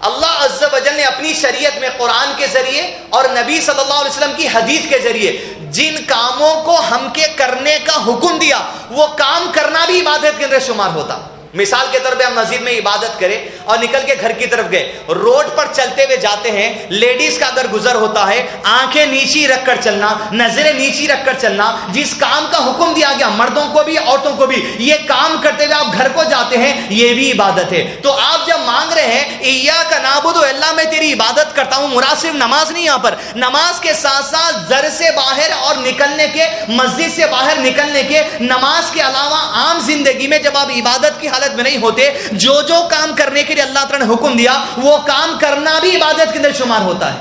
اللہ عز و جل نے اپنی شریعت میں قرآن کے ذریعے اور نبی صلی اللہ علیہ وسلم کی حدیث کے ذریعے جن کاموں کو ہم کے کرنے کا حکم دیا وہ کام کرنا بھی عبادت کے اندر شمار ہوتا. مثال کے طور پہ ہم مسجد میں عبادت کریں اور نکل کے گھر کی طرف گئے، روڈ پر چلتے ہوئے جاتے ہیں، لیڈیز کا اگر گزر ہوتا ہے آنکھیں نیچی رکھ کر چلنا، نظریں نیچی رکھ کر چلنا، جس کام کا حکم دیا گیا مردوں کو بھی عورتوں کو بھی، یہ کام کرتے ہوئے آپ گھر کو جاتے ہیں، یہ بھی عبادت ہے. تو آپ جب مانگ رہے ہیں ایاک نعبد، اللہ میں تیری عبادت کرتا ہوں، مراد صرف نماز نہیں، یہاں پر نماز کے ساتھ ساتھ گھر سے باہر اور نکلنے کے، مسجد سے باہر نکلنے کے، نماز کے علاوہ عام زندگی میں جب آپ عبادت کی حالت میں نہیں ہوتے، جو کام کرنے کے لیے اللہ تعالیٰ نے حکم دیا وہ کام کرنا بھی عبادت کے اندر شمار ہوتا ہے،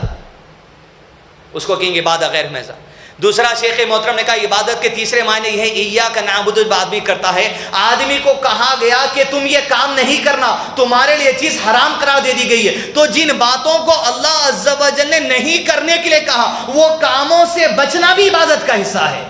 اس کو کہیں گے عبادت غیر محض. دوسرا شیخ محترم نے کہا عبادت کے تیسرے معنی یہ ہے ایاک نعبد، آدمی کرتا ہے، آدمی کو کہا گیا کہ تم یہ کام نہیں کرنا، تمہارے لیے چیز حرام قرار دے دی گئی ہے، تو جن باتوں کو اللہ عز و جل نے نہیں کرنے کے لیے کہا وہ کاموں سے بچنا بھی عبادت کا حصہ ہے.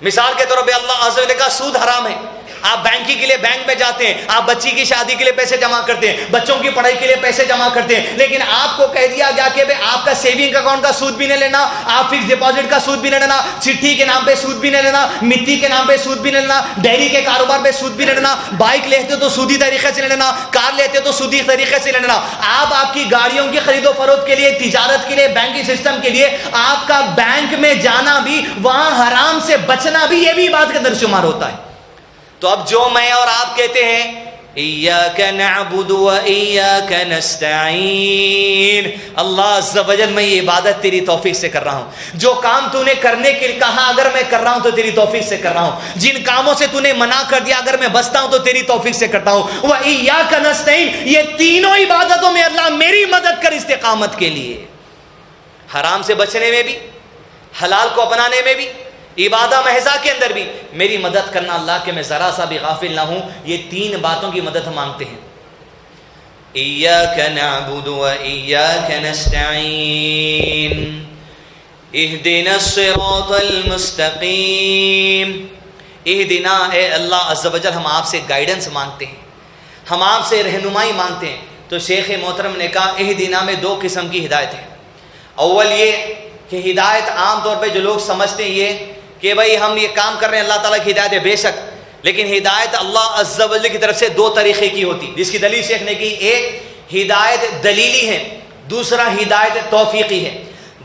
مثال کے طور پہ اللہ عز و جل نے کہا سود حرام ہے، آپ بینکنگ کے لیے بینک میں جاتے ہیں، آپ بچی کی شادی کے لیے پیسے جمع کرتے ہیں، بچوں کی پڑھائی کے لیے پیسے جمع کرتے ہیں، لیکن آپ کو کہہ دیا گیا کہ آپ کا سیونگ اکاؤنٹ کا سود بھی نہیں لینا، آپ فکس ڈپازٹ کا سود بھی نہیں لینا، چٹھی کے نام پہ سود بھی نہیں لینا، مٹی کے نام پہ سود بھی نہیں لینا، ڈیری کے کاروبار پہ سود بھی نہیں لینا، بائک لیتے تو سودی طریقے سے لینا، کار لیتے تو سودی طریقے سے لینا، آپ کی گاڑیوں کی خرید و فروخت کے لیے، تجارت کے لیے، بینکنگ سسٹم کے لیے آپ کا بینک میں جانا بھی، وہاں حرام سے بچنا بھی، یہ بھی بات کے اندر شمار ہوتا ہے. تو اب جو میں اور آپ کہتے ہیں ایاک نعبد و ایاک نستعین، اللہ عز و جل میں یہ عبادت تیری توفیق سے کر رہا ہوں، جو کام تو نے کرنے کے لیے کہا اگر میں کر رہا ہوں تو تیری توفیق سے کر رہا ہوں، جن کاموں سے تو نے منع کر دیا اگر میں بچتا ہوں تو تیری توفیق سے کرتا ہوں. و ایاک نستعین، یہ تینوں عبادتوں میں اللہ میری مدد کر استقامت کے لیے، حرام سے بچنے میں بھی، حلال کو اپنانے میں بھی، عبادہ محضہ کے اندر بھی میری مدد کرنا اللہ کہ میں ذرا سا بھی غافل نہ ہوں. یہ 3 باتوں کی مدد ہم مانگتے ہیں. ایاک نعبد و ایاک نستعین اہدنا الصراط المستقیم. اہدنا، اے اللہ عز و جل ہم آپ سے گائیڈنس مانگتے ہیں، ہم آپ سے رہنمائی مانگتے ہیں. تو شیخ محترم نے کہا اہدنا میں 2 قسم کی ہدایت ہے. اول یہ کہ ہدایت عام طور پہ جو لوگ سمجھتے ہیں یہ کہ بھائی ہم یہ کام کر رہے ہیں، اللہ تعالیٰ کی ہدایت ہے بے شک، لیکن ہدایت اللہ عز و جل کی طرف سے 2 طریقے کی ہوتی، جس کی دلیل شیخ نے کی. ایک ہدایت دلیلی ہے، دوسرا ہدایت توفیقی ہے.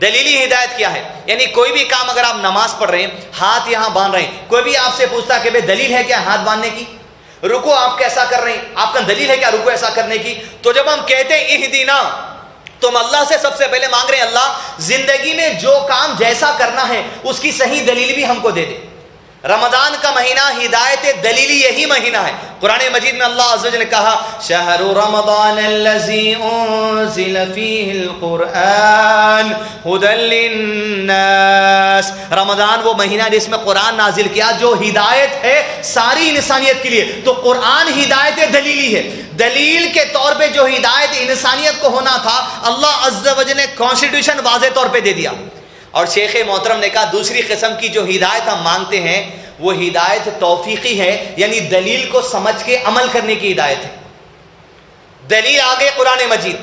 دلیلی ہدایت کیا ہے؟ یعنی کوئی بھی کام اگر آپ نماز پڑھ رہے ہیں، ہاتھ یہاں باندھ رہے ہیں، کوئی بھی آپ سے پوچھتا کہ بھائی دلیل ہے کیا ہاتھ باندھنے کی؟ رکوع آپ کیسا کر رہے ہیں، آپ کا دلیل ہے کیا رکوع ایسا کرنے کی؟ تو جب ہم کہتے ہیں اہدنا تو ہم اللہ سے سب سے پہلے مانگ رہے ہیں اللہ زندگی میں جو کام جیسا کرنا ہے اس کی صحیح دلیل بھی ہم کو دے دے. رمضان کا مہینہ ہدایت دلیلی یہی مہینہ ہے. قرآن مجید میں اللہ عز و جل نے کہا شہر رمضان الذی انزل فیہ القرآن ھدی للناس. رمضان وہ مہینہ جس میں قرآن نازل کیا جو ہدایت ہے ساری انسانیت کے لیے. تو قرآن ہدایت دلیلی ہے. دلیل کے طور پہ جو ہدایت انسانیت کو ہونا تھا اللہ عز و جل نے کانسٹیٹیوشن واضح طور پہ دے دیا. اور شیخ محترم نے کہا دوسری قسم کی جو ہدایت ہم مانگتے ہیں وہ ہدایت توفیقی ہے، یعنی دلیل کو سمجھ کے عمل کرنے کی ہدایت ہے. دلیل آگے قرآن مجید.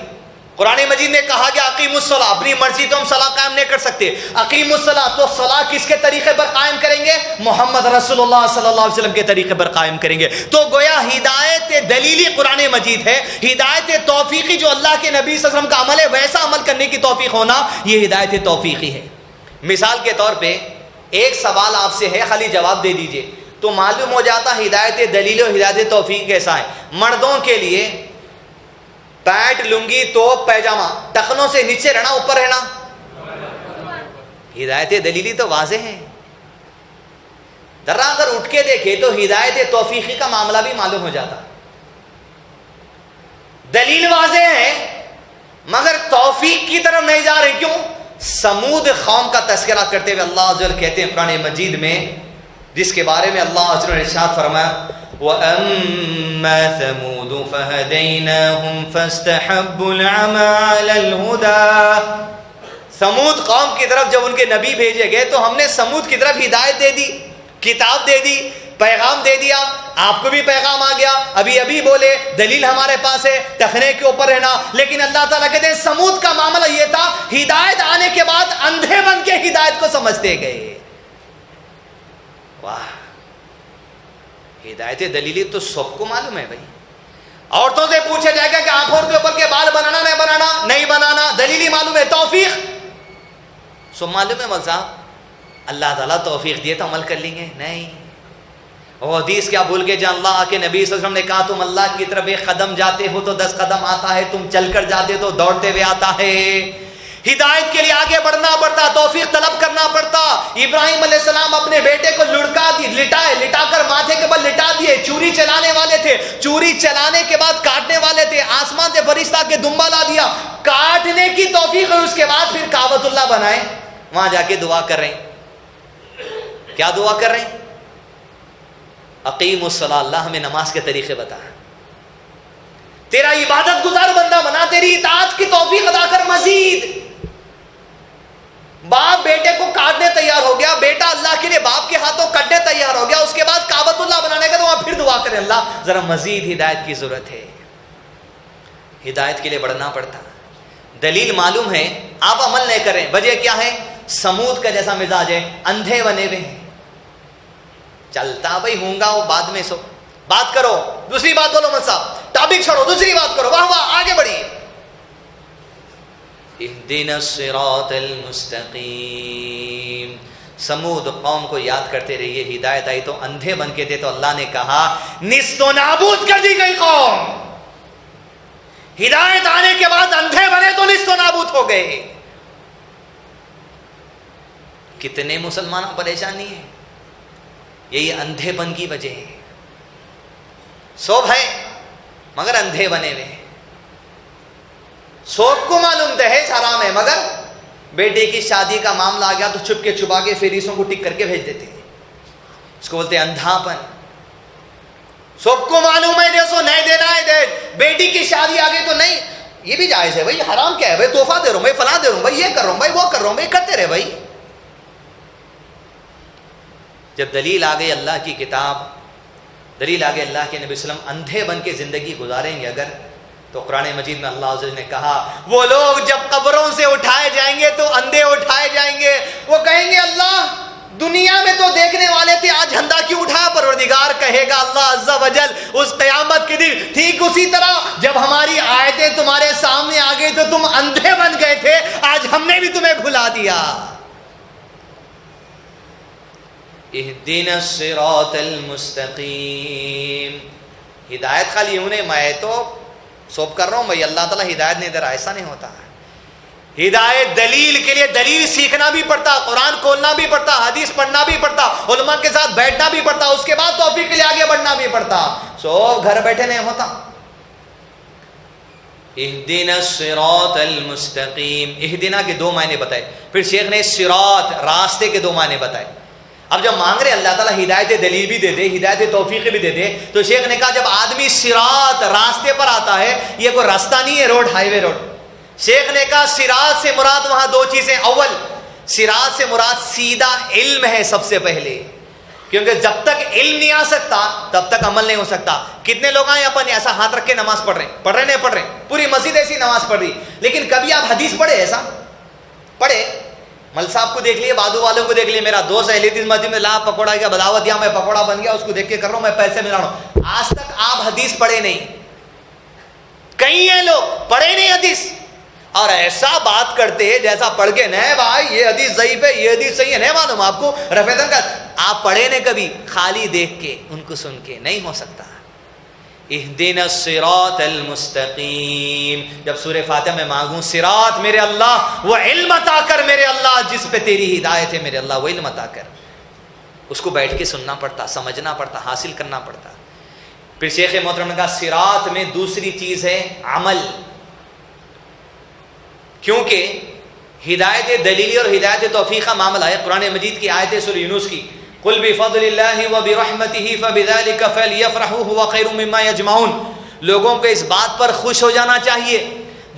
قرآن مجید نے کہا کہ اقیم الصلاۃ، اپنی مرضی تو ہم صلاح قائم نہیں کر سکتے. اقیم الصلاۃ، تو صلاح کس کے طریقے پر قائم کریں گے؟ محمد رسول اللہ صلی اللہ علیہ وسلم کے طریقے پر قائم کریں گے. تو گویا ہدایت دلیلی قرآن مجید ہے، ہدایت توفیقی جو اللہ کے نبی صلی اللہ علیہ وسلم کا عمل ہے ویسا عمل کرنے کی توفیق ہونا یہ ہدایت توفیقی ہے. مثال کے طور پہ ایک سوال آپ سے ہے، خالی جواب دے دیجئے تو معلوم ہو جاتا ہدایت دلیل و ہدایت توفیق کیسا ہے. مردوں کے لیے پینٹ، لنگی، توپ، پیجامہ ٹخنوں سے نیچے رہنا اوپر رہنا، ہدایت دلیلی تو واضح ہے. ذرا اگر اٹھ کے دیکھے تو ہدایت توفیقی کا معاملہ بھی معلوم ہو جاتا. دلیل واضح ہے مگر توفیق کی طرف نہیں جا رہے. کیوں؟ سمود قوم کا تذکرہ کرتے ہوئے اللہ عز و جل کہتے ہیں قرآن مجید میں جس کے بارے میں اللہ عز و جل نے ارشاد فرمایا وَأَمَّا ثَمُودُ فَهَدَيْنَاهُمْ فَاسْتَحَبُّوا الْعَمَى عَلَى الْهُدَى. سمود قوم کی طرف جب ان کے نبی بھیجے گئے تو ہم نے سمود کی طرف ہدایت دے دی، کتاب دے دی، پیغام دے دیا. آپ کو بھی پیغام آ گیا، ابھی بولے، دلیل ہمارے پاس ہے، ٹخنے کے اوپر رہنا. لیکن اللہ تعالیٰ کہتے ہیں سمود کا معاملہ یہ تھا، ہدایت آنے کے بعد اندھے بن کے ہدایت کو سمجھتے گئے. واہ، ہدایت دلیلی تو سب کو معلوم ہے بھائی. عورتوں سے پوچھا جائے گا کہ آنکھوں کے اوپر کے بال بنانا نہیں بنانا، دلیلی معلوم ہے. توفیق سب معلوم ہے. مزہ اللہ تعالیٰ توفیق دیے تو عمل کر لیں گے نہیں. وہ حدیث کیا بھول گئے جہاں اللہ کے نبی صلی اللہ علیہ وسلم نے کہا تم اللہ کی طرف 1 قدم جاتے ہو تو 10 قدم آتا ہے، تم چل کر جاتے تو دوڑتے ہوئے آتا ہے. ہدایت کے لیے آگے بڑھنا پڑتا، توفیق طلب کرنا پڑتا. ابراہیم علیہ السلام اپنے بیٹے کو لٹا کر ماتھے کے بل لٹا دیے. چوری چلانے والے تھے، چوری چلانے کے بعد کاٹنے والے تھے. آسمان سے فرشتہ کے دمبا لا دیا، کاٹنے کی توفیق ہوئی. اس کے بعد پھر کعبۃ اللہ بنائے، وہاں جا کے دعا کر رہے ہیں. کیا دعا کر رہے ہیں؟ اقیم الصلاۃ، اللہ ہمیں نماز کے طریقے بتا، تیرا عبادت گزار بندہ بنا، تیری اطاعت کی توفیق ادا کر. مزید باپ بیٹے کو کاٹنے تیار ہو گیا، بیٹا اللہ کے لیے باپ کے ہاتھوں کٹنے تیار ہو گیا. اس کے بعد کعبۃ اللہ بنانے کا تو وہاں پھر دعا کرے اللہ ذرا مزید ہدایت کی ضرورت ہے. ہدایت کے لیے بڑھنا پڑتا. دلیل معلوم ہے، آپ عمل نہیں کر رہے. وجہ کیا ہے؟ سمود کا جیسا مزاج ہے، اندھے بنے ہوئے ہیں. چلتا بھائی ہوں گا وہ بعد میں سو بات کرو، دوسری بات بولو مت صاحب، ٹاپک چھوڑو، دوسری بات کرو، واہ واہ آگے بڑھیے. اہدنا الصراط المستقیم. سمود قوم کو یاد کرتے رہیے. ہدایت آئی تو اندھے بن کے تھے تو اللہ نے کہا نیست و نابود کر دی گئی قوم. ہدایت آنے کے بعد اندھے بنے تو نیست و نابود ہو گئے. کتنے مسلمان پریشانی ہے، یہی اندھے بن کی وجہ ہے. سب ہے مگر اندھے بنے ہوئے. سب کو معلوم دہیج حرام ہے، مگر بیٹے کی شادی کا معاملہ آ گیا تو چھپ کے چھپا کے فیریسوں کو ٹک کر کے بھیج دیتے ہیں. اس کو بولتے ہیں اندھاپن. سب کو معلوم ہے جیسو نہیں دینا ہے دہیج. بیٹی کی شادی آ گئی تو نہیں، یہ بھی جائز ہے بھائی. حرام کیا ہے بھائی؟ تحفہ دے رہا ہوں بھائی، فلاں دے رہا ہوں بھائی، یہ کر رہا ہوں بھائی، وہ کر رہا ہوں بھائی، کرتے رہے بھائی. جب دلیل آ گئی اللہ کی کتاب، دلیل آ گئی اللہ کے نبی صلی اللہ علیہ وسلم، اندھے بن کے زندگی گزاریں گے اگر تو قرآن مجید میں اللہ عز و جل نے کہا وہ لوگ جب قبروں سے اٹھائے جائیں گے تو اندھے اٹھائے جائیں گے. وہ کہیں گے اللہ دنیا میں تو دیکھنے والے تھے، آج جھنڈا کیوں اٹھایا؟ پروردگار کہے گا اللہ عز و جل اس قیامت کے دن ٹھیک اسی طرح جب ہماری آیتیں تمہارے سامنے آ گئی تو تم اندھے بن گئے تھے، آج ہم نے بھی تمہیں بھلا دیا. اہدنا الصراط المستقیم. ہدایت خالی انہیں میں تو سوب کر رہا ہوں بھائی، اللہ تعالیٰ ہدایت نہیں دے رہا، ایسا نہیں ہوتا. ہدایت دلیل کے لیے دلیل سیکھنا بھی پڑتا، قرآن کھولنا بھی پڑتا، حدیث پڑھنا بھی پڑتا، علماء کے ساتھ بیٹھنا بھی پڑتا، اس کے بعد توفیق کے لیے آگے بڑھنا بھی پڑتا. سو گھر بیٹھے نہیں ہوتا. اہدنا الصراط المستقیم. اہدنا کے 2 معنی بتائے، پھر شیخ نے صراط راستے کے 2 معنی بتائے. اب جب مانگ رہے اللہ تعالیٰ ہدایت دلیل بھی دے دے، ہدایت توفیق بھی دے دے، تو شیخ نے کہا جب آدمی صراط راستے پر آتا ہے، یہ کوئی راستہ نہیں ہے روڈ، ہائی وے روڈ. شیخ نے کہا صراط سے مراد وہاں 2 چیزیں. اول صراط سے مراد سیدھا علم ہے سب سے پہلے، کیونکہ جب تک علم نہیں آ سکتا تب تک عمل نہیں ہو سکتا. کتنے لوگ ہیں اپن ایسا ہاتھ رکھ کے نماز پڑھ رہے ہیں، پوری مسجد ایسی نماز پڑھ رہی، لیکن کبھی آپ حدیث پڑھے؟ ایسا پڑھے؟ مل صاحب کو دیکھ لیے، بادو والوں کو دیکھ لیے. میرا دوست اہل حدیث مسجد میں لا پکوڑا کا بداوت دیا، میں پکوڑا بن گیا، اس کو دیکھ کے کر رہا ہوں، میں پیسے ملا رہا ہوں. آج تک آپ حدیث پڑھے نہیں. کئی ہیں لوگ پڑھے نہیں حدیث، اور ایسا بات کرتے جیسا پڑھ کے نہیں بھائی یہ حدیث ضعیف ہے، یہ حدیث صحیح ہے، نہیں معلوم آپ کو رفیدن کا. آپ پڑھے نہیں کبھی، خالی دیکھ کے ان کو سن کے نہیں ہو سکتا. اہدنا الصراط المستقیم. جب سورہ فاتحہ میں مانگوں صراط میرے اللہ، وہ علم عطا کر میرے اللہ جس پہ تیری ہدایت ہے میرے اللہ، وہ علم عطا کر. اس کو بیٹھ کے سننا پڑتا، سمجھنا پڑتا، حاصل کرنا پڑتا. پھر شیخ محترم نے کہا صراط میں دوسری چیز ہے عمل، کیونکہ ہدایت دلیلی اور ہدایت توفیق کا معاملہ ہے. قرآن مجید کی آیت ہے سورہ یونس کی، قل بفضل اللہ وبرحمتہ فبذلک فلیفرحوا هو خیر مما یجمعون. لوگوں کو اس بات پر خوش ہو جانا چاہیے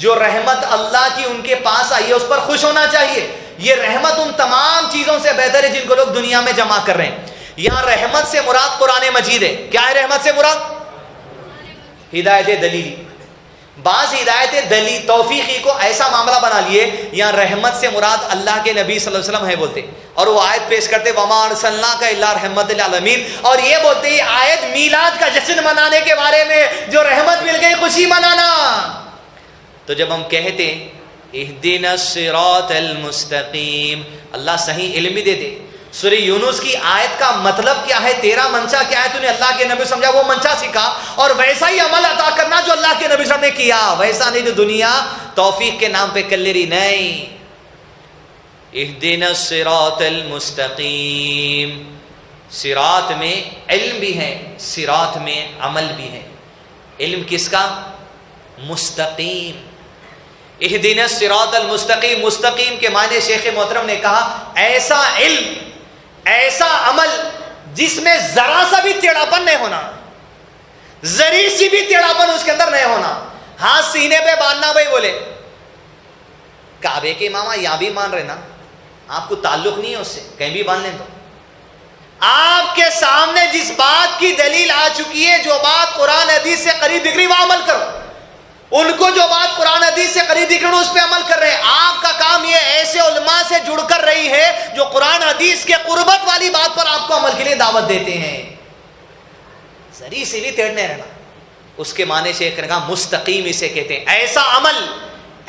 جو رحمت اللہ کی ان کے پاس آئی ہے اس پر خوش ہونا چاہیے. یہ رحمت ان تمام چیزوں سے بہتر ہے جن کو لوگ دنیا میں جمع کر رہے ہیں. یہاں رحمت سے مراد قرآن مجید ہے. کیا ہے رحمت سے مراد؟ ہدایت دلیلی. بعض ہدایت دلی توفیقی کو ایسا معاملہ بنا لیے یہاں رحمت سے مراد اللہ کے نبی صلی اللہ علیہ وسلم ہے بولتے, اور وہ آیت پیش کرتے وما ارسلناک الا رحمت للعالمین, اور یہ بولتے یہ آیت میلاد کا جشن منانے کے بارے میں, جو رحمت مل گئی خوشی منانا. تو جب ہم کہتے اہدنا الصراط المستقیم, اللہ صحیح علم بھی دے دے. سورہ یونس کی آیت کا مطلب کیا ہے, تیرا منشا کیا ہے, تو نے اللہ کے نبی سمجھا, وہ منشا سکھا, اور ویسا ہی عمل عطا کرنا جو اللہ کے نبی صلی اللہ علیہ وسلم نے کیا. ویسا نہیں جو دنیا توفیق کے نام پہ کر لے رہی. نہیں, اہدنا الصراط المستقیم. صراط میں علم بھی ہے, صراط میں عمل بھی ہے. علم کس کا؟ مستقیم. اہدنا الصراط المستقیم. مستقیم کے معنی شیخ محترم نے کہا ایسا علم, ایسا عمل جس میں ذرا سا بھی ٹیڑھاپن نہیں ہونا, ذری سی بھی ٹیڑھاپن اس کے اندر نہیں ہونا. ہاتھ سینے پہ باندھنا. بھائی بولے کعبے کے امام یہاں بھی مان رہے نا, آپ کو تعلق نہیں ہے اس سے, کہیں بھی باندھ لیں. تو آپ کے سامنے جس بات کی دلیل آ چکی ہے, جو بات قرآن حدیث سے قریب دکھ رہی وہ عمل کرو. ان کو جو بات قرآن حدیث سے قریب دکھ رہی اس پہ عمل کر رہے ہیں. آپ کا کام یہ ایسے علماء سے جڑ کر رہی ہے جو قرآن حدیث کے قربت والی بات پر آپ کو عمل کے لیے دعوت دیتے ہیں. ذری سے بھی ٹیڑھنے رہنا, اس کے معنی سے ایک کہا مستقیم اسے کہتے ہیں. ایسا عمل,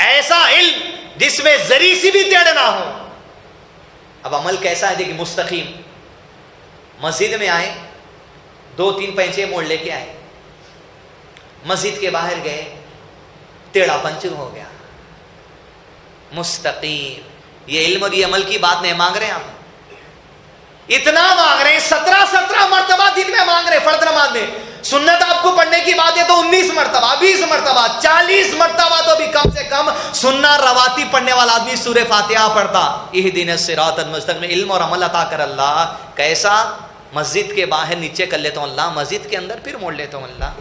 ایسا علم جس میں ذری سی بھی ٹیڑھ نہ ہو. اب عمل کیسا ہے دیکھیں, مستقیم. مسجد میں آئے, 2-3 پینچے موڑ لے کے آئے, مسجد کے باہر گئے, ٹیڑھا پن شروع ہو گیا. مستقیم. یہ علم اور یہ عمل کی بات نہیں مانگ رہے ہیں, آپ اتنا مانگ رہے ہیں, 17 مرتبہ دن میں مانگ رہے ہیں فرض نماز میں. سنت آپ کو پڑھنے کی بات ہے تو 19 مرتبہ, 20 مرتبہ, 40 مرتبہ تو بھی کم سے کم سننا رواتی پڑھنے والا آدمی سورہ فاتحہ پڑھتا. اہدنا الصراط المستقیم. علم اور عمل عطا کر اللہ. کیسا؟ مسجد کے باہر نیچے کر لیتا ہوں اللہ, مسجد کے اندر پھر موڑ لیتا ہوں اللہ.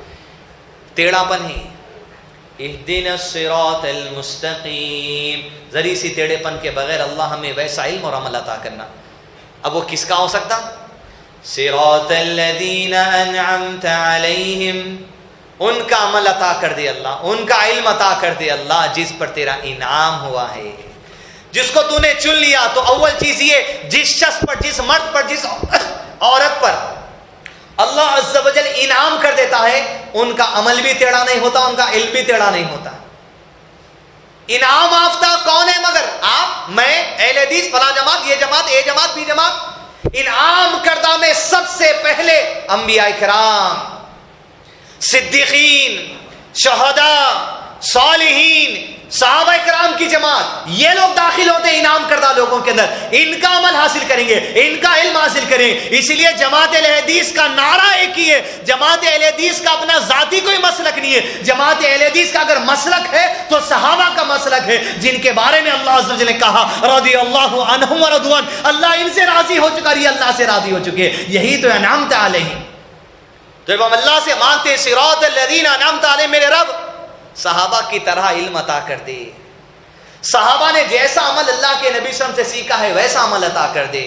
ٹیڑھا پن ہے. اہدنا الصراط المستقیم. ذری سی ٹیڑھے پن کے بغیر اللہ ہمیں ویسا علم اور عمل عطا کرنا. اب وہ کس کا ہو سکتا؟ صراط الذین انعمت علیہم. ان کا عمل عطا کر دے اللہ, ان کا علم عطا کر دے اللہ جس پر تیرا انعام ہوا ہے, جس کو تو نے چن لیا. تو اول چیز یہ, جس شخص پر, جس مرد پر, جس عورت پر اللہ عز و جل انعام کر دیتا ہے, ان کا عمل بھی ٹیڑھا نہیں ہوتا, ان کا علم بھی ٹیڑھا نہیں ہوتا. انعام یافتہ کون ہے مگر آپ, میں, اہل حدیث, فلاں جماعت, یہ جماعت, اے جماعت, بی جماعت. انعام کردہ میں سب سے پہلے انبیاء کرام, صدیقین, شہداء, صالحین, صحابہ کرام کی جماعت, یہ لوگ داخل ہوتے ہیں انعام کردہ لوگوں کے اندر. ان کا عمل حاصل کریں گے, ان کا علم حاصل کریں. اس لیے جماعت اہل حدیث کا نعرہ ایک ہی ہے. جماعت اہل حدیث کا اپنا ذاتی کوئی مسلک نہیں ہے. جماعت اہل حدیث کا اگر مسلک ہے تو صحابہ کا مسلک ہے, جن کے بارے میں اللہ عز و جل نے کہا رضی اللہ عنہم ورضوان, اللہ ان سے راضی ہو چکا, یہ اللہ سے راضی ہو چکے. یہی تو انعمت علیہم. تو جب ہم اللہ سے مانگتے صراط الذین انعمت علیہم, میرے رب صحابہ کی طرح علم عطا کر دے. صحابہ نے جیسا عمل اللہ کے نبی صلی اللہ علیہ وسلم سے سیکھا ہے ویسا عمل عطا کر دے.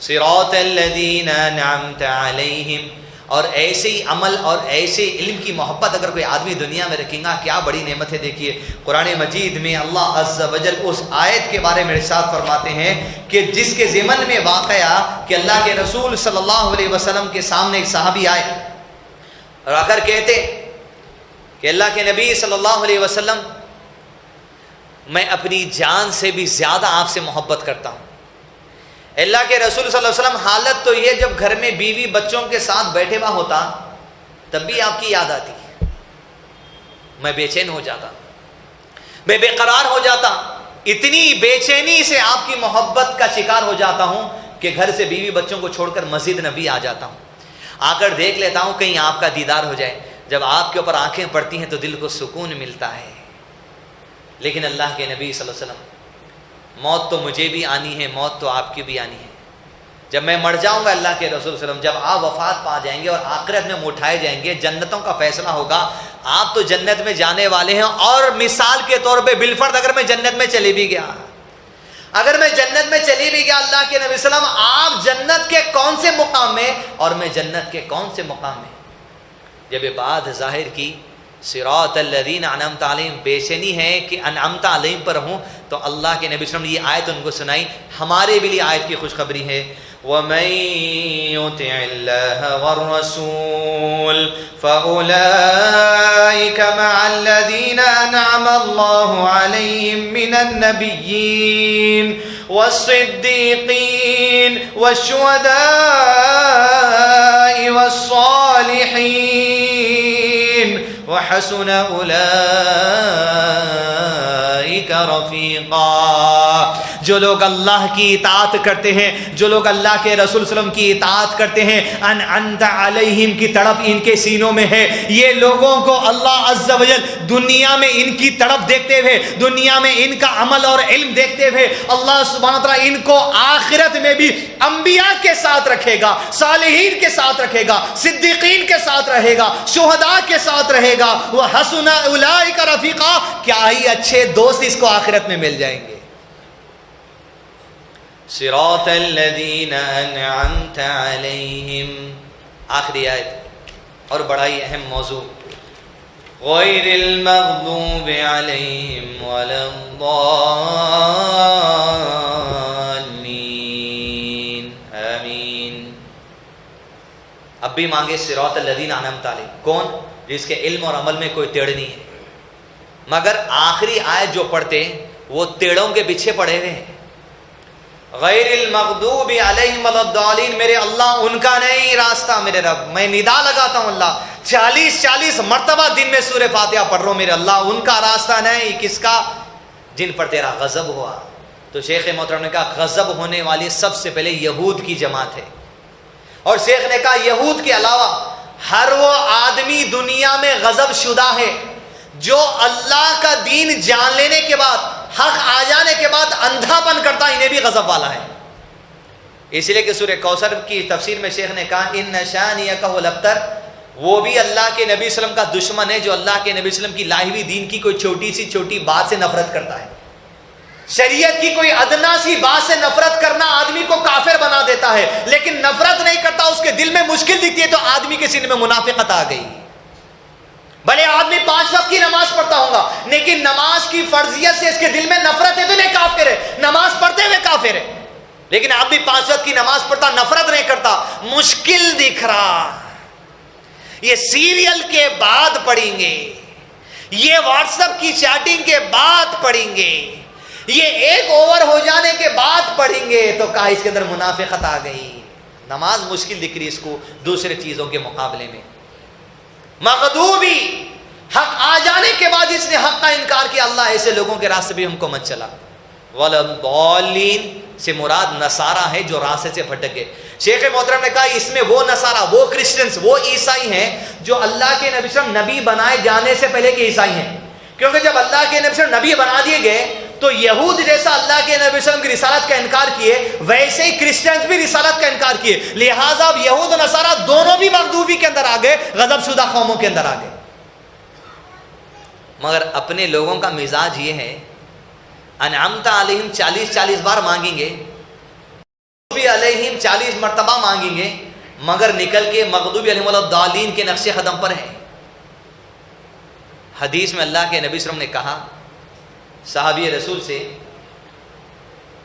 صراط الذین انعمت علیہم. اور ایسے ہی عمل اور ایسے علم کی محبت اگر کوئی آدمی دنیا میں رکھے گا, کیا بڑی نعمت ہے. دیکھیے قرآن مجید میں اللہ عز و جل اس آیت کے بارے میں ارشاد فرماتے ہیں کہ جس کے ضمن میں واقعہ کہ اللہ کے رسول صلی اللہ علیہ وسلم کے سامنے ایک صحابی آئے اور اگر کہتے کہ اللہ کے نبی صلی اللہ علیہ وسلم, میں اپنی جان سے بھی زیادہ آپ سے محبت کرتا ہوں. اللہ کے رسول صلی اللہ علیہ وسلم, حالت تو یہ جب گھر میں بیوی بچوں کے ساتھ بیٹھے ہوا ہوتا تب بھی آپ کی یاد آتی, میں بے چین ہو جاتا, میں بے قرار ہو جاتا. اتنی بے چینی سے آپ کی محبت کا شکار ہو جاتا ہوں کہ گھر سے بیوی بچوں کو چھوڑ کر مسجد نبی آ جاتا ہوں, آ کر دیکھ لیتا ہوں کہیں آپ کا دیدار ہو جائے. جب آپ کے اوپر آنکھیں پڑتی ہیں تو دل کو سکون ملتا ہے. لیکن اللہ کے نبی صلی اللہ علیہ وسلم, موت تو مجھے بھی آنی ہے, موت تو آپ کی بھی آنی ہے. جب میں مر جاؤں گا اللہ کے رسول صلی اللہ علیہ وسلم جب آپ وفات پا جائیں گے اور آخرت میں اٹھائے جائیں گے, جنتوں کا فیصلہ ہوگا, آپ تو جنت میں جانے والے ہیں. اور مثال کے طور پہ بالفرض اگر میں جنت میں چلی بھی گیا, اگر میں جنت میں چلی بھی گیا, اللہ کے نبی صلی اللہ علیہ وسلم آپ جنت کے کون سے مقام میں اور میں جنت کے کون سے مقام میں. جب یہ بات ظاہر کی صراط الذین انعمت علیہم, بے چینی ہے کہ انعمت علیہم پر ہوں, تو اللہ کے نبی صلی اللہ علیہ وسلم نے یہ آیت ان کو سنائی. ہمارے بھی لیے آیت کی خوشخبری ہے, وَمَن يُطِعِ اللَّهَ وَالرَّسُولَ فَأُولَئِكَ مَعَ الَّذِينَ أَنْعَمَ اللَّهُ عَلَيْهِم مِّنَ النَّبِيِّينَ وَالصِّدِّيقِينَ وَالشُّهَدَاءِ وَالصَّالِحِينَ وَحَسُنَ أُولَئِكَ رَفِيقًا. جو لوگ اللہ کی اطاعت کرتے ہیں, جو لوگ اللہ کے رسول صلی اللہ علیہ وسلم کی اطاعت کرتے ہیں, انعمت علیہم کی تڑپ ان کے سینوں میں ہے. یہ لوگوں کو اللہ عز و جل دنیا میں ان کی تڑپ دیکھتے ہوئے, دنیا میں ان کا عمل اور علم دیکھتے ہوئے, اللہ سبحانہ وتعالیٰ ان کو آخرت میں بھی انبیاء کے ساتھ رکھے گا, صالحین کے ساتھ رکھے گا, صدیقین کے ساتھ رہے گا, شہداء کے ساتھ رہے گا. وَحَسُنَ أُولَئِكَ رَفِيقًا, کیا ہی اچھے دوست اس کو آخرت میں مل جائیں گے. صراط الذین انعمت علیہم, آخری آیت اور بڑا ہی اہم موضوع, غیر المغضوب علیہم ولا الضالین, آمین. اب بھی مانگے صراط الذین انعمت علیہم, کون؟ جس کے علم اور عمل میں کوئی ٹیڑھ نہیں ہے. مگر آخری آیت جو پڑھتے وہ ٹیڑھوں کے پیچھے پڑے ہوئے ہیں. غیر المغضوب علیہم ولا الضالین, میرے اللہ ان کا نہیں راستہ میرے رب. میں ندا لگاتا ہوں اللہ, 40 مرتبہ دن میں سورہ فاتحہ پڑھ رہا ہوں, میرے اللہ ان کا راستہ نہیں. کس کا؟ جن پر تیرا غضب ہوا. تو شیخ محترم نے کہا غضب ہونے والی سب سے پہلے یہود کی جماعت ہے. اور شیخ نے کہا یہود کے علاوہ ہر وہ آدمی دنیا میں غضب شدہ ہے جو اللہ کا دین جان لینے کے بعد, حق آ جانے کے بعد اندھا پن کرتا, انہیں بھی غضب والا ہے. اس لیے کہ سورہ کوثر کی تفسیر میں شیخ نے کہا ان شانئک هو الابتر, وہ بھی اللہ کے نبی صلی اللہ علیہ وسلم کا دشمن ہے جو اللہ کے نبی صلی اللہ علیہ وسلم کی لائی ہوئی دین کی کوئی چھوٹی بات سے نفرت کرتا ہے. شریعت کی کوئی ادنا سی بات سے نفرت کرنا آدمی کو کافر بنا دیتا ہے, لیکن نفرت نہیں کرتا, اس کے دل میں مشکل دکھتی ہے تو آدمی کے سینے میں منافقت آ گئی. بھلے آدمی 5 وقت کی نماز پڑھتا ہوگا, لیکن نماز کی فرضیت سے اس کے دل میں نفرت ہے تو نہیں کافر ہے, نماز پڑھتے ہوئے کافر ہے. لیکن آدمی 5 وقت کی نماز پڑھتا, نفرت نہیں کرتا, مشکل دکھ رہا. یہ سیریل کے بعد پڑھیں گے, یہ واٹس ایپ کی چیٹنگ کے بعد پڑھیں گے, یہ ایک اوور ہو جانے کے بعد پڑھیں گے, تو کہا اس کے اندر منافقت آ گئی. نماز مشکل دکھ رہی اس کو دوسرے چیزوں کے مقابلے میں. مغضوبی, حق آ جانے کے بعد اس نے حق کا انکار کیا, اللہ ایسے لوگوں کے راستے بھی ہم کو مت چلا. ولا الضالین سے مراد نصارہ ہے جو راستے سے بھٹک گئے. شیخ محترم نے کہا اس میں وہ نصارہ, وہ کرسچنز, وہ عیسائی ہیں جو اللہ کے نبی صلی اللہ علیہ وسلم نبی بنائے جانے سے پہلے کے عیسائی ہیں. کیونکہ جب اللہ کے نبی صلی اللہ علیہ وسلم نبی بنا دیے گئے تو یہود جیسا اللہ کے نبی صلی اللہ علیہ وسلم کی رسالت کا انکار کیے, ویسے ہی کرسچنز بھی رسالت کا انکار کیے. لہٰذا اب یہود و نصارہ دونوں بھی مغضوبی کے اندر آ گئے, غضب شدہ قوموں کے اندر آ گئے. مگر اپنے لوگوں کا مزاج یہ ہے, انعمت علیہم 40 بار مانگیں گے, مغضوب علیہم 40 مرتبہ مانگیں گے, مگر نکل کے مغضوب علیہم الضالین کے نقش قدم پر ہے. حدیث میں اللہ کے نبی صلی اللہ علیہ وسلم نے کہا صحابی رسول سے,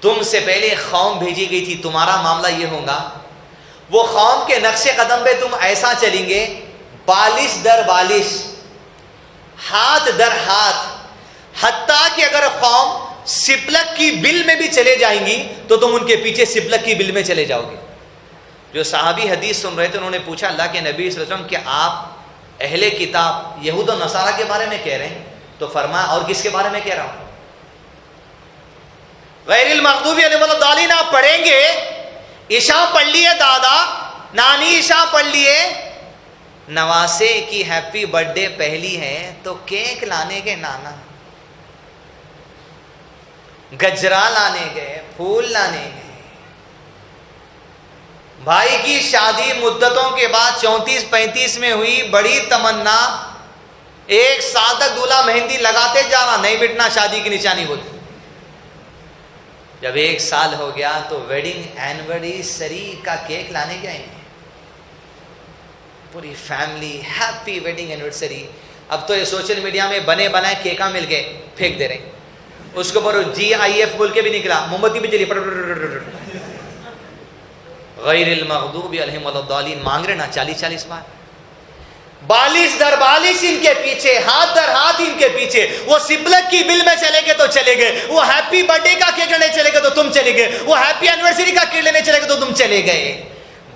تم سے پہلے قوم بھیجی گئی تھی, تمہارا معاملہ یہ ہوگا, وہ قوم کے نقش قدم پہ تم ایسا چلیں گے, بالش در بالش, ہاتھ در ہاتھ, حتیٰ کہ اگر قوم سپلک کی بل میں بھی چلے جائیں گی تو تم ان کے پیچھے سپلک کی بل میں چلے جاؤ گے. جو صحابی حدیث سن رہے تھے انہوں نے پوچھا اللہ کے نبی صلی اللہ علیہ وسلم کہ آپ اہل کتاب یہود و نصارہ کے بارے میں کہہ رہے ہیں, تو فرمایا اور کس کے بارے میں کہہ رہا ہوں؟ غیر المغضوب علیہم الضالین آپ پڑھیں گے, عشاء پڑھ لیے دادا, نانی عشاء پڑھ لیے, نواسے کی ہیپی برتھ ڈے پہلی ہے تو کیک لانے کے نانا, گجرا لانے گئے, پھول لانے گئے, بھائی کی شادی مدتوں کے بعد 34-35 میں ہوئی، بڑی تمنا، 1 سال تک دولہا مہندی لگاتے جا رہا، نہیں بٹنا شادی کی نشانی بولتی۔ جب 1 سال ہو گیا تو ویڈنگ اینیورسری کا کیک لانے گئے، پوری فیملی ہیپی ویڈنگ اینیورسری۔ اب تو یہ سوشل میڈیا میں بنے بنائے کیکاں مل گئے، پھینک دے رہے ہیں اس کو، پر GIF بول کے بھی نکلا، موم بتی بھی جلی، غیر المغضوب علیہم ولا الضالین مانگ رہے نا 40-40 بار، 42 در 42 ان کے پیچھے، ہاتھ در ہاتھ ان کے پیچھے۔ وہ سبلک کی بل میں چلے گئے تو چلے گئے، وہ ہیپی برتھ ڈے کا کیک لینے چلے گئے تو تم چلے گئے، وہ ہیپی اینیورسری کا کیک لینے چلے گئے تو تم چلے گئے۔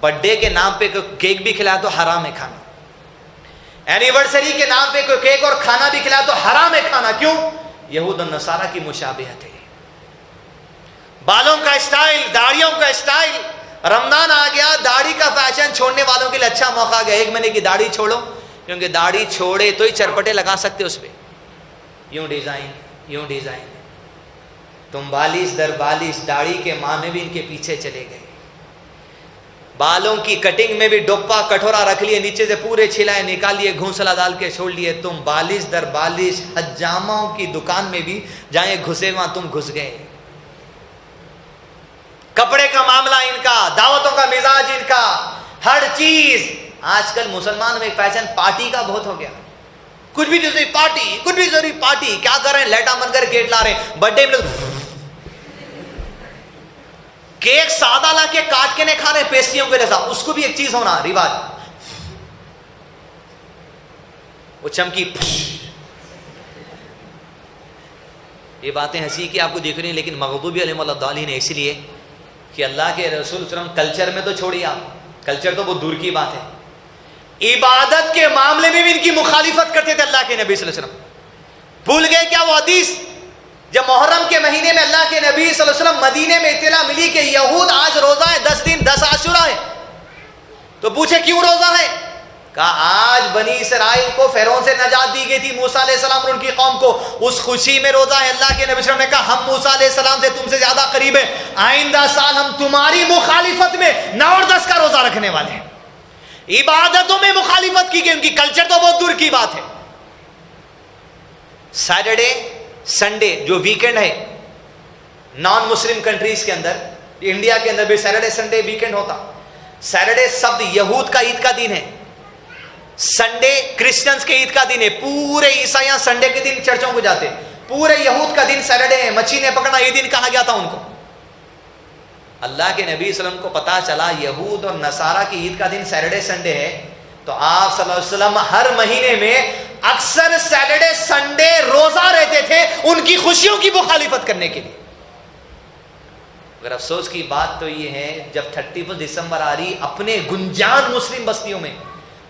برتھ ڈے کے نام پہ کیک بھی کھلایا تو حرام ہے کھانا، اینیورسری کے نام پہ کوئی کیک اور کھانا بھی کھلایا تو حرام ہے کھانا۔ کیوں؟ یہود و نصارہ کی مشابہت ہے۔ بالوں کا اسٹائل، داڑھیوں کا اسٹائل، رمضان آ گیا، داڑھی کا فیشن چھوڑنے والوں کے لیے اچھا موقع آ گیا، 1 مہینے کی داڑھی چھوڑو، کیونکہ داڑھی چھوڑے تو ہی چرپٹے لگا سکتے اس پہ، یوں ڈیزائن یوں ڈیزائن۔ تم 42 در 42 داڑھی کے معنی بھی ان کے پیچھے چلے گئے، بالوں کی کٹنگ میں بھی ڈوپا کٹورا رکھ لیے، نیچے سے پورے چھلائے نکال لیے، گھونسلا ڈال کے چھوڑ لیے۔ تم 42 در 42 حجاموں کی دکان میں بھی جائیں گھسے وہاں تم گھس گئے۔ کپڑے کا معاملہ ان کا، دعوتوں کا مزاج ان کا، ہر چیز۔ آج کل مسلمان میں ایک فیشن پارٹی کا بہت ہو گیا، کچھ بھی ضروری پارٹی، کچھ بھی ضروری پارٹی۔ کیا کر رہے ہیں؟ لیٹا بن کر گیٹ لا رہے ہیں، برتھ ڈے میں کیک سادہ لا کے کاٹ کے نہیں کھا رہے پیسٹریوں کے جیسا، اس کو بھی ایک چیز ہونا رواج، وہ چمکی۔ یہ باتیں ہنسی کی آپ کو دیکھ رہی ہیں، لیکن مغضوب علیہم ولا الضالین ہے، اس لیے کہ اللہ کے رسول صلی اللہ علیہ وسلم کلچر میں تو چھوڑیے آپ، کلچر تو بہت دور کی بات ہے، عبادت کے معاملے میں بھی ان کی مخالفت کرتے تھے اللہ کے نبی صلی اللہ علیہ وسلم۔ بھول گئے کیا وہ حدیث جب محرم کے مہینے میں اللہ کے نبی صلی اللہ علیہ وسلم مدینے میں اطلاع ملی کہ یہود آج روزہ ہے، 10 دن 10 عاشورہ ہے، تو پوچھے کیوں روزہ ہے؟ کہا آج بنی اسرائیل کو فرعون سے نجات دی گئی تھی، موسیٰ علیہ السلام اور ان کی قوم کو، اس خوشی میں روزہ ہے۔ اللہ کے نبی صلی اللہ علیہ وسلم نے کہا ہم موسیٰ علیہ السلام سے تم سے زیادہ قریب ہیں، آئندہ سال ہم تمہاری مخالفت میں 9 اور 10 کا روزہ رکھنے والے ہیں۔ عبادتوں میں مخالفت کی گئی، ان کی کلچر تو بہت دور کی بات ہے۔ سیٹرڈے سنڈے جو ویکنڈ ہے نان مسلم کنٹریز کے اندر، انڈیا کے اندر بھی سیٹرڈے سنڈے ویکنڈ ہوتا۔ سیٹرڈے سب یہود کا عید کا دن ہے، سنڈے کرسچنز کے عید کا دن ہے، پورے عیسائیاں سنڈے کے دن چرچوں کو جاتے، پورے یہود کا دن سیٹرڈے ہے، مچھلی پکڑنا یہ دن کہا گیا تھا ان کو۔ اللہ کے نبی صلی اللہ علیہ وسلم کو پتا چلا یہود اور نصارہ کی عید کا دن سیٹرڈے سنڈے ہے، تو آپ صلی اللہ علیہ وسلم ہر مہینے میں اکثر سیٹرڈے سنڈے روزہ رہتے تھے ان کی خوشیوں کی مخالفت کرنے کے لیے۔ اگر افسوس کی بات تو یہ ہے جب 31 دسمبر آ رہی، اپنے گنجان مسلم بستیوں میں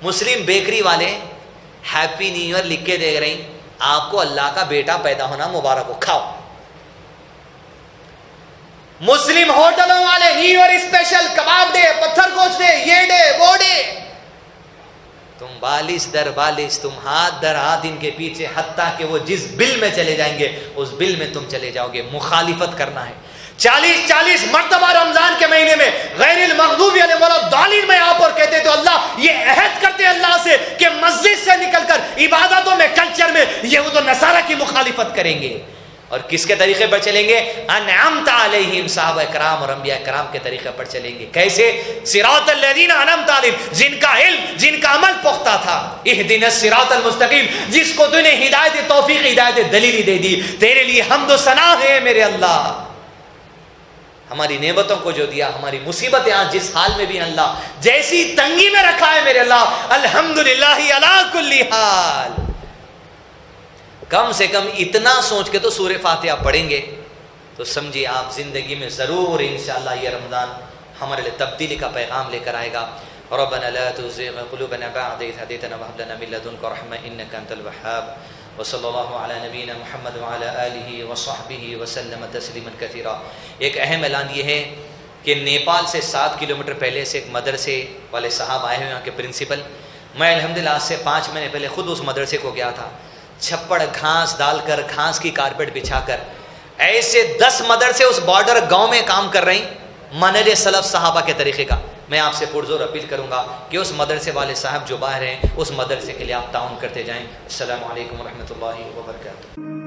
مسلم بیکری والے ہیپی نیو ایئر لکھ کے دے رہے ہیں، آپ کو اللہ کا بیٹا پیدا ہونا مبارک ہو، کھاؤ۔ مسلم ہوٹلوں والے نیو ایئر اسپیشل کباب ڈے، پتھر گوشت ڈے، یہ ڈے وہ ڈے۔ تم 42 در 42 تم ہاتھ در ہاتھ ان کے پیچھے، حتیٰ کہ وہ جس بل میں چلے جائیں گے اس بل میں تم چلے جاؤ گے۔ مخالفت کرنا ہے۔ 40 مرتبہ رمضان کے مہینے میں غیر المغضوب علیہم ولا الضالین میں آپ اور کہتے تو اللہ یہ عہد کرتے اللہ سے کہ مسجد سے نکل کر عبادتوں میں کلچر میں یہود و نصارہ کی مخالفت کریں گے، اور کس کے طریقے پر چلیں گے؟ انعمت علیہم، صحابہ کرام اور انبیاء کرام کے طریقے پر چلیں گے۔ کیسے؟ صراط الذین انعمت علیہم، جن کا علم جن کا عمل پختہ تھا، اہدنا الصراط المستقیم، جس کو تو نے ہدایت توفیق ہدایت دلیلی دے دی۔ تیرے لیے حمد و ثنا ہے میرے اللہ، ہماری نعمتوں کو جو دیا، ہماری مصیبتیں آج جس حال میں بھی اللہ جیسی تنگی میں رکھا ہے میرے اللہ، الحمدللہ علی کل حال۔ کم سے کم اتنا سوچ کے تو سورہ فاتحہ پڑھیں گے تو سمجھیے آپ زندگی میں ضرور انشاءاللہ یہ رمضان ہمارے لیے تبدیلی کا پیغام لے کر آئے گا۔ ربنا لا تزغ قلوبنا بعد إذ هديتنا وهب لنا من لدنك رحمة إنك أنت الوهاب وصلی اللہ علی نبینا محمد وعلی آلہ وصحبہ وسلم تسلیما کثیرا۔ ایک اہم اعلان یہ ہے کہ نیپال سے 7 کلومیٹر پہلے سے ایک مدرسے والے صاحب آئے ہوئے، یہاں کے پرنسپل، میں الحمدللہ آج سے 5 مہینے پہلے خود اس مدرسے کو گیا تھا، چھپڑ گھاس ڈال کر، گھاس کی کارپیٹ بچھا کر، ایسے 10 مدرسے اس بارڈر گاؤں میں کام کر رہی، منہج سلف صحابہ کے طریقے کا۔ میں آپ سے پرزور اپیل کروں گا کہ اس مدرسے والے صاحب جو باہر ہیں اس مدرسے کے لیے آپ تعاون کرتے جائیں. السلام علیکم ورحمۃ اللہ وبرکاتہ.